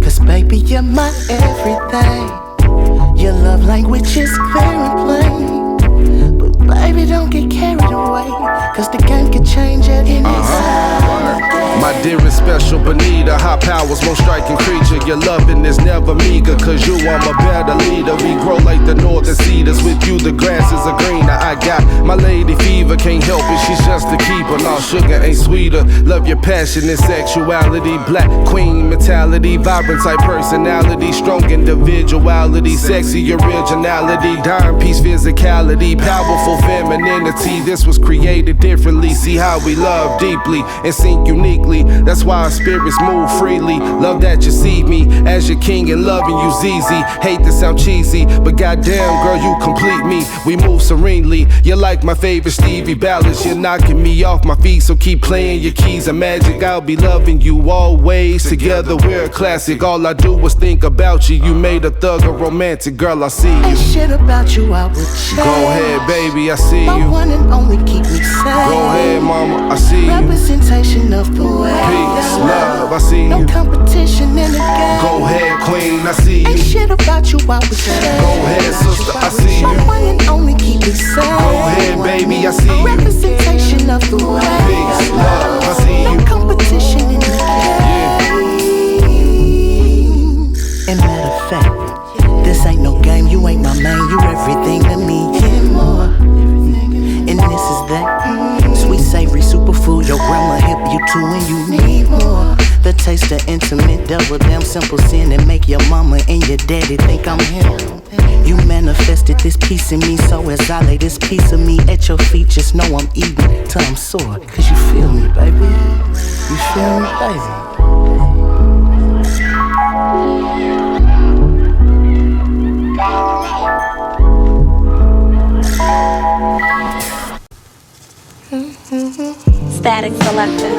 Cause baby, you're my everything. Your love language is clear and plain. But baby, don't get carried away, cause the game can change at any time. My dearest special Bonita, high powers, most striking creature. Your loving is never meager, cause you are my better leader. We grow like the northern cedars, with you the grasses are greener. I got my lady fever, can't help it, she's just a keeper. No, sugar ain't sweeter, love your passion and sexuality. Black queen mentality, vibrant type personality. Strong individuality, sexy originality. Dime piece physicality, powerful femininity. This was created differently, see how we love deeply and sync uniquely. That's why our spirits move freely. Love that you see me as your king and loving you ZZ. Hate to sound cheesy, but goddamn girl, you complete me. We move serenely, you're like my favorite Stevie ballads. You're knocking me off my feet, so keep playing your keys of magic. I'll be loving you always. Together we're a classic. All I do was think about you. You made a thug a romantic, girl, I see you. Ain't shit about you I would change. Go ahead, baby, I see you. The one and only keep me sane. Go ahead, mama, I see you. Representation of the way. Peace, love, I see you. No competition in the game. Go ahead, queen, I see you. Ain't shit about you I would change. Go ahead, sister, I see you. The one and only keep me sane. Go ahead, baby, I see you. Representation of the way. Peace, love, I see you. No competition in the game. And matter of fact, this ain't no game. You ain't my man. You everything to me and more. And this is that sweet, savory superfood. Your grandma hip you to and you need more. The taste of intimate, double damn simple sin that make your mama and your daddy think I'm him. You manifested this piece in me, so as I lay this piece of me at your feet, just know I'm eating till I'm sore. Cause you feel me, baby. You feel me, baby. Statik Selektah.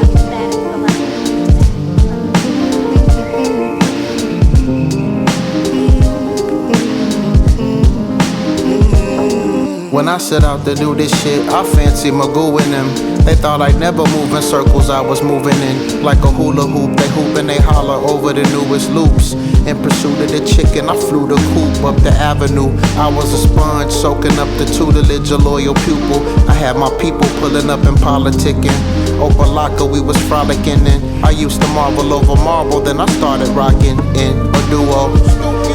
When I set out to do this shit, I fancy Magoo in them. They thought I'd never move in circles I was moving in. Like a hula hoop, they hoop and they holler over the newest loops. In pursuit of the chicken, I flew the coop up the avenue. I was a sponge, soaking up the tutelage, a loyal pupil. I had my people pulling up and politicking. Opalaka, we was frolicking in. I used to marvel over marble, then I started rocking in a duo.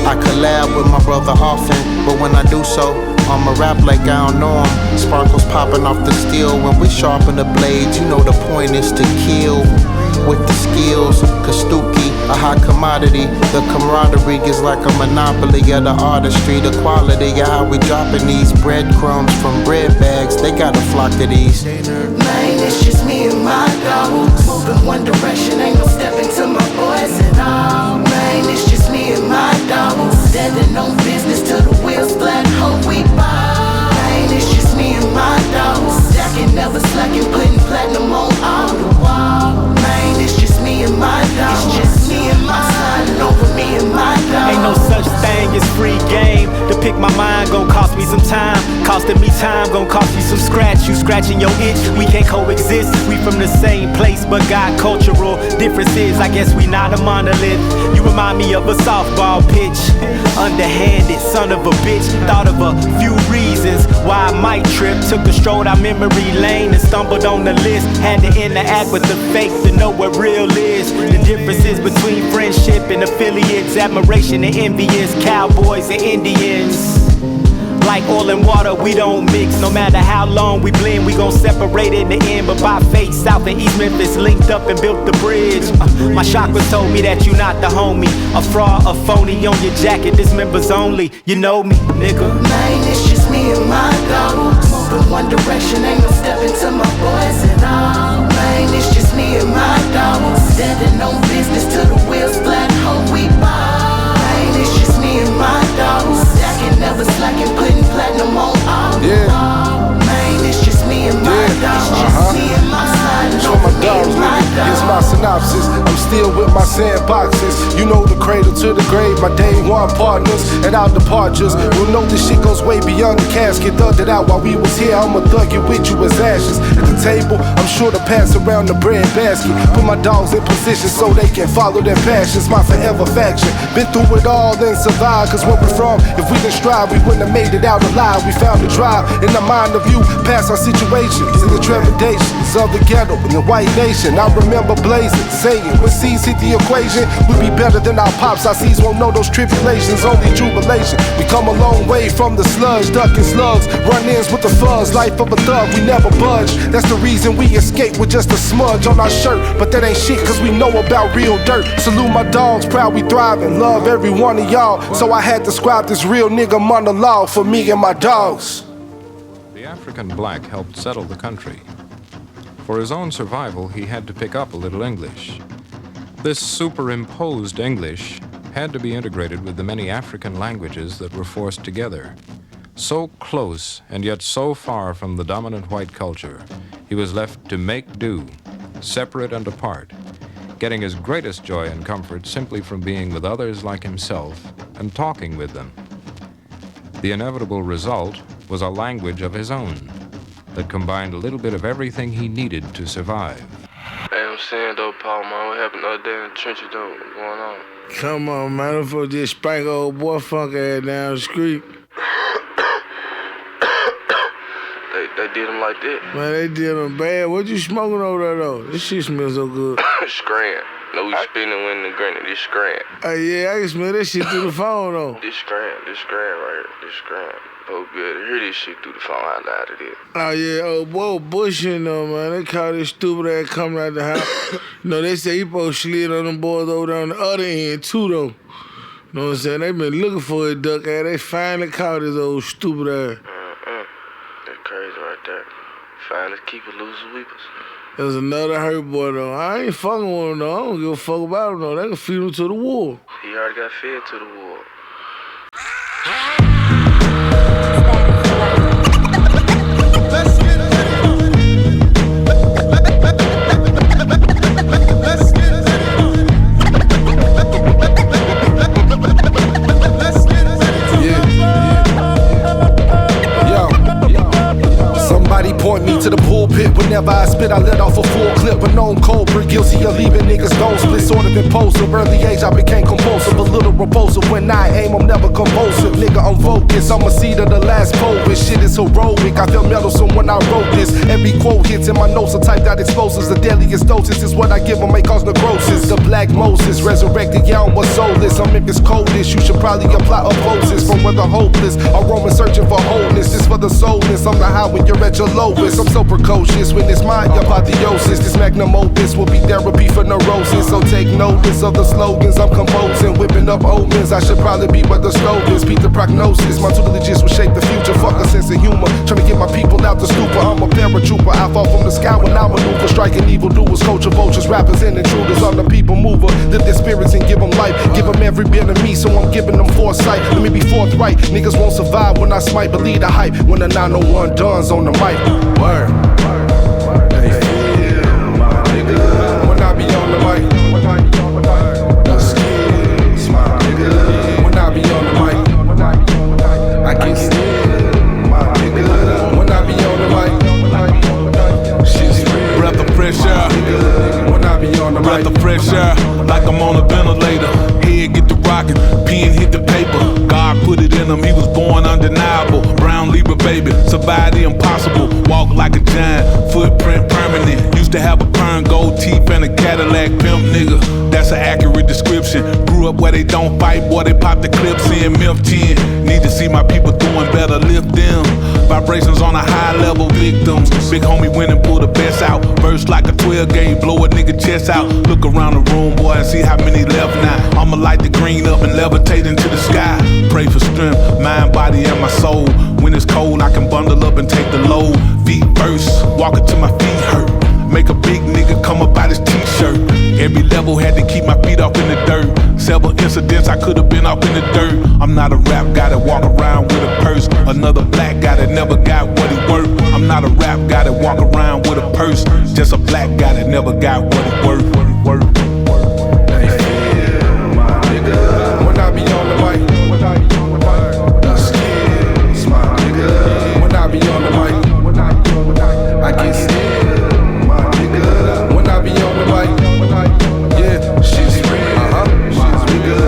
I collab with my brother often, but when I do so, I'ma rap like I don't know him. Sparkles popping off the steel when we sharpen the blades. You know the point is to kill with the skills. Cause Stooky, a hot commodity. The camaraderie is like a monopoly of the artistry. The quality of how we dropping these breadcrumbs from bread bags. They gotta flock to these. Man, it's just me and my dogs. Moving one direction, ain't no stepping to my boys at all. Man, it's just me and my dogs. Standing on business till the wheels flat, hope we ball. Man, it's just me and my dogs. Stacking, never slacking, putting platinum on all the wall. Man, it's just me and my dogs. It's just me and my son some time, costing me time, gon' cost you some scratch. You scratching your itch, we can't coexist. We from the same place, but got cultural differences. I guess we not a monolith. You remind me of a softball pitch. Underhanded, son of a bitch. Thought of a few reasons why I might trip. Took a stroll down memory lane and stumbled on the list. Had to interact with the fake to know what real is. The differences between friendship and affiliates, admiration and envious, cowboys and Indians. Like oil and water, we don't mix. No matter how long we blend, we gon' separate in the end. But by fate, South and East Memphis linked up and built the bridge. My chakras told me that you not the homie. A fraud, a phony on your jacket, this members only. You know me, nigga. Man, it's just me and my dogs. Moving one direction, ain't no stepping to my boys at all. Man, it's just me and my dogs. Standing on business till the wheels flat, hope we ball. Man, it's just me and my dogs. Stacking, never slacking, putting platinum on all. Yeah. Man, it's just me and my dogs. Just me and my side. Show my dogs, nigga. Here's my synopsis. I'm still with my sandboxes. You know the cradle to the grave, my day one partners and our departures. We'll know this shit goes way beyond the casket. Thugged it out while we was here. I'ma thug it with you as ashes. At the table, I'm sure to pass around the bread basket. Put my dogs in position so they can follow their passions. My forever faction. Been through it all and survived. Cause where we're from, if we didn't strive, we wouldn't have made it out alive. We found the drive in the mind of you, past our situations and the trepidations of the ghetto and the white nation. I remember blazing, saying, when C's hit the equation, we'll be better than our pops. Our C's won't know those tribulations, only jubilation. We come a long way from the sludge, ducking slugs, run-ins with the fuzz. Life of a thug, we never budge. That's the reason we escape with just a smudge on our shirt. But that ain't shit, cause we know about real dirt. Salute my dogs, proud we thriving, love every one of y'all. So I had to scribe this real nigga monologue for me and my dogs. The African black helped settle the country. For his own survival, he had to pick up a little English. This superimposed English had to be integrated with the many African languages that were forced together. So close and yet so far from the dominant white culture, he was left to make do, separate and apart, getting his greatest joy and comfort simply from being with others like himself and talking with them. The inevitable result was a language of his own that combined a little bit of everything he needed to survive. Hey, I'm saying though, Paul, man, what happened the other day in the trenches though? What's going on? Come on, man, them folks just spank old boy funk ass down the street. They did him like that? Man, they did him bad. What you smoking over there though? This shit smells so good. Scram. No, we spinning when the granite. This scram. Yeah, I can smell that shit through the phone though. This scram right here. This scram. Oh, good to hear this shit through the phone. I lied to this. Oh, yeah, old boy bushing though, man. They call this stupid ass coming out the house. You know, they say he supposed to slid on them boys over there on the other end, too, though. You know what I'm saying? They been looking for his duck ass. They finally caught his old stupid ass. That's crazy right there. Finally keep it loose as weepers. There's another hurt boy, though. I ain't fucking with him, though. I don't give a fuck about him, though. They can feed him to the war. He already got fed to the war. Somebody point me to the pulpit. Whenever I spit, I let off a full clip. A known culprit, guilty of leaving niggas don't split. Sort of impulsive. Early age, I became compulsive. A little repulsive. When I aim, I'm never convulsive. Nigga, I'm focused. I'm a seed of the last poet. Shit is heroic. I felt meddlesome when I wrote this. Every quote hits in my notes are typed out explosives. The deadliest doses is what I give them, may cause necrosis. The black Moses, resurrected, yeah, I'm soulless. I'm Memphis coldest. You should probably apply opposes. From where the hopeless are roaming searching for wholeness. This for the soulless. I'm the high when you're at your lowest. I'm so precocious when it's my apotheosis. This magnum opus will be therapy for neurosis. So take notice of the slogans I'm composing. Whipping up omens, I should probably be where the stove is. Beat the prognosis, my tutelage will shape the future. Fuck a sense of humor, trying to get my people out the stupor. I'm a paratrooper, I fall from the sky when I maneuver. Striking evildoers, culture vultures, rappers and intruders. I'm the people mover, lift their spirits and give them life. Give them every bit of me, so I'm giving them foresight. Let me be forthright, niggas won't survive when I smite. Believe the hype, when the 901 Duns on the mic. Word. Hey, when I be on the mic, the skills, my nigga. When I be on the mic, I get scared. like I'm on a ventilator. Head get to rockin', pen hit the paper. God put it in him, he was born undeniable. Brown Libra baby, survive the impossible. Walk like a giant, footprint permanent. Used to have a perm, gold teeth, and a Cadillac pimp nigga. That's an accurate description. Grew up where they don't fight, boy, they pop the clips in Myth 10. Need to see my people doing better, lift them. Vibrations on a high level, victims. Big homie went and pulled the best out. Burst like a 12 gauge, blow a nigga chest out. Look around the room, boy, and see how many left now. I'ma light the green up and levitate into the sky. Pray for strength, mind, body, and my soul. When it's cold, I can bundle up and take the load. Feet first, walking till my feet hurt. Make a big nigga come up out his t-shirt. Every level had to keep my feet off in the dirt. Several incidents I could've been off in the dirt. I'm not a rap guy that walk around with a purse. Another black guy that never got what he worth. I'm not a rap guy that walk around with a purse. Just a black guy that never got what he worth. When I be on the mic, the skills, my nigga. When I be on the mic, I get scared, my nigga. When I be on the mic, yeah, she's real, my nigga.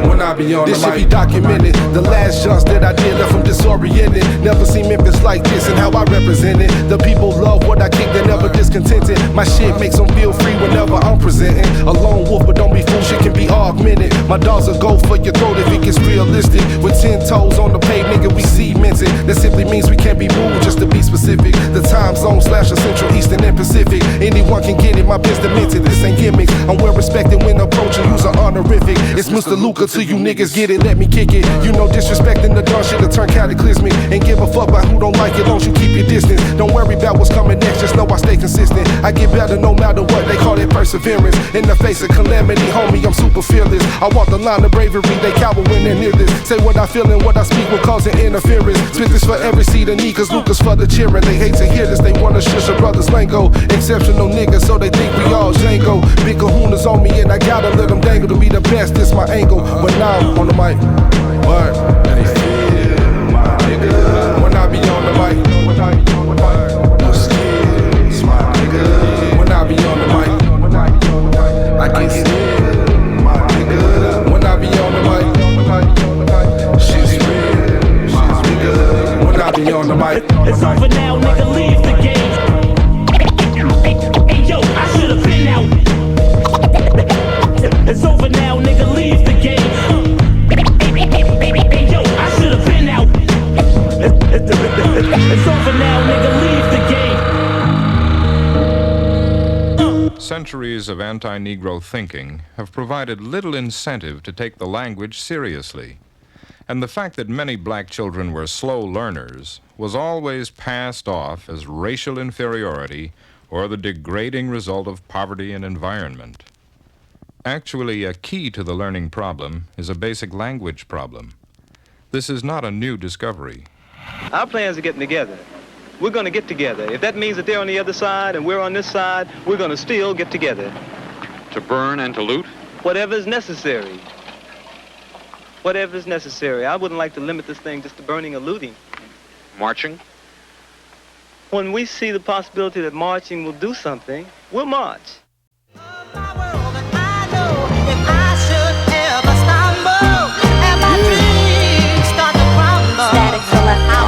When I be on the mic, this should be documented. The last jumps that I did left them disoriented. Never seen Memphis like this and how I represent it. The people love what I kick, they're never discontented. My shit makes them feel free whenever I'm presenting. A lone wolf, but don't be foolish, it can be augmented. My dogs will go for your throat if it gets realistic. With 10 toes on the pave, nigga, we cemented. That simply means we can't be moved, just to be specific. The time zone / the Central, Eastern, and Pacific. Anyone can get it, my best demented, this ain't gimmicks. I'm well respected when approaching, you's an honorific. It's Mr. Lukah to you niggas, get it, let me kick it. You know disrespecting the dog shit'll turn cataclysmic. Ain't give a fuck about who don't like it, don't you keep your distance. Don't worry about what's coming next, just know I stay consistent. I get better no matter what, they call it perseverance. In the face of calamity, homie, I'm super fearless. I walk the line of bravery, they cower when they're near this. Say what I feel and what I speak will cause an interference. Spit this for every seed of need, cause Lucas for the cheering. They hate to hear this, they wanna shush a brother's lingo. Exceptional niggas, so they think we all Django. Big kahunas on me and I gotta let them dangle. To be the best, this my angle. But now I'm on the mic. Word. When I be on the mic, the skills, my nigga. When I be on the mic, I get scared, my nigga. When I be on the mic, she's real, my nigga. When I be on the mic, it's over now, nigga, leave the game. Hey, yo, I should've been out. It's over now, nigga, leave the game. Hey, yo, I should've been out. It's over now, nigga, leave the game. Centuries of anti-Negro thinking have provided little incentive to take the language seriously. And the fact that many black children were slow learners was always passed off as racial inferiority or the degrading result of poverty and environment. Actually, a key to the learning problem is a basic language problem. This is not a new discovery. Our plans are getting together. We're going to get together. If that means that they're on the other side and we're on this side, we're going to still get together. To burn and to loot? Whatever's necessary. Whatever's necessary. I wouldn't like to limit this thing just to burning or looting. Marching? When we see the possibility that marching will do something, we'll march. Statik Selektah.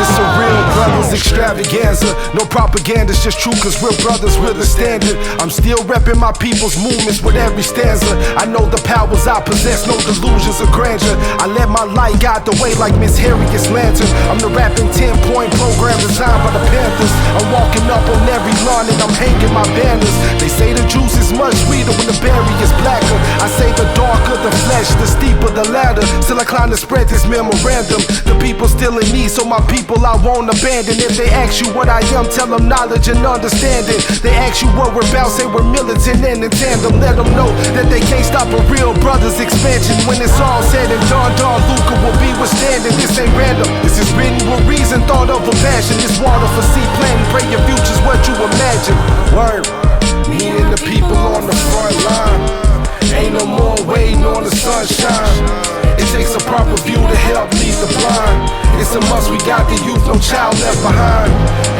This a real brothers extravaganza. No propaganda's just true, cause real brothers, we're the standard. I'm still repping my people's movements with every stanza. I know the powers I possess, no delusions of grandeur. I let my light guide the way like Miss Harriet's lantern. I'm the rapping 10-point program designed by the Panthers. I'm walking up on every lawn and I'm hanging my banners. They say the juice is much sweeter when the berry is blacker. I say the darker the flesh, the steeper the ladder. Still I climb to spread this memorandum. The people still in need, so my people I won't abandon. If they ask you what I am, tell them knowledge and understanding. They ask you what we're about, say we're militant and in tandem. Let them know that they can't stop a real brother's expansion. When it's all said and done, Lukah will be withstanding. This ain't random, this is written with reason, thought of a passion. This water for seed planting, pray your future's what you imagine. Word, me and the people on the front line. Ain't no more waiting on the sunshine. It takes a proper view to help lead the blind. It's a must, we got the youth, no child left behind.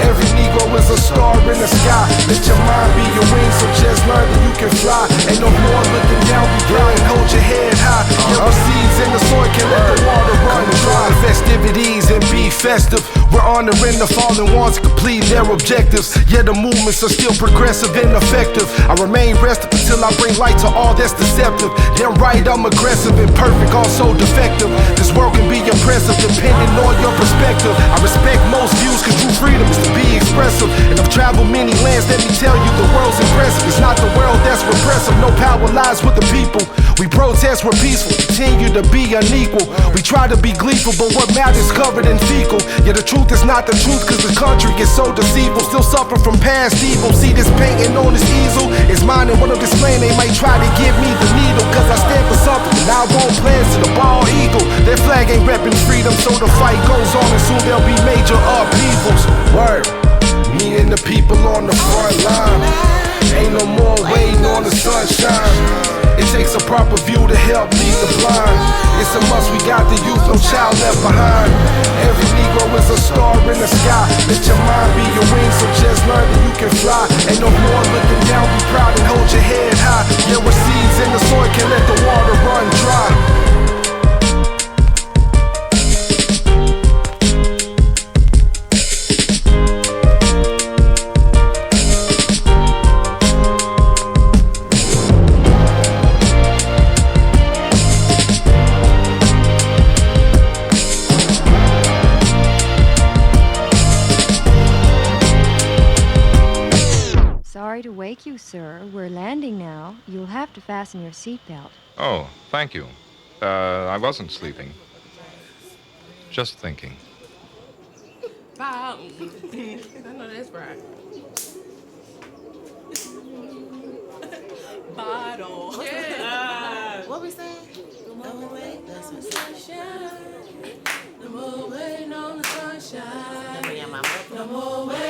Every Negro is a star in the sky. Let your mind be your wings, so just learn that you can fly. Ain't no more looking down, be proud and hold your head high. Your seeds in the soil can let the water run dry. Festivities and be festive. We're honoring the fallen ones, complete their objectives. Yeah, the movements are still progressive and effective. I remain restive until I bring light to all that's deceptive. Damn right, I'm aggressive, imperfect, also defective. This world can be impressive depending on your perspective. I respect most views cause true freedom is to be expressive. And I've traveled many lands, let me tell you the world's impressive. It's not the world that's repressive, no power lies with the people. We protest, we're peaceful, continue to be unequal. We try to be gleeful, but what matters covered in fecal. Yeah, the truth is not the truth cause the country is so deceitful. Still suffer from past evil. See this painting on this easel is mine, and when I'm displaying they might try to give me the needle cause I stand for something and I won't plans to the bald eagle. Their flag ain't repping freedom, so the fight goes on and soon there'll be major upheavals. Word, me and the people on the front line. Ain't no more waiting on the sunshine. It takes a proper view to help lead the blind. It's a must, we got the youth, no child left behind. Every Negro is a star in the sky. Let your mind be your wings, so just learn that you can fly. Ain't no more looking down, be proud and hold your head high. Yeah, with seeds in the soil can let the water run dry. Sorry to wake you, sir. We're landing now. You'll have to fasten your seatbelt. Oh, thank you. I wasn't sleeping. Just thinking. I know that's right. Bottle. Yeah. What we saying? The more we wait on the sunshine. The more waiting on the sunshine. The more waiting.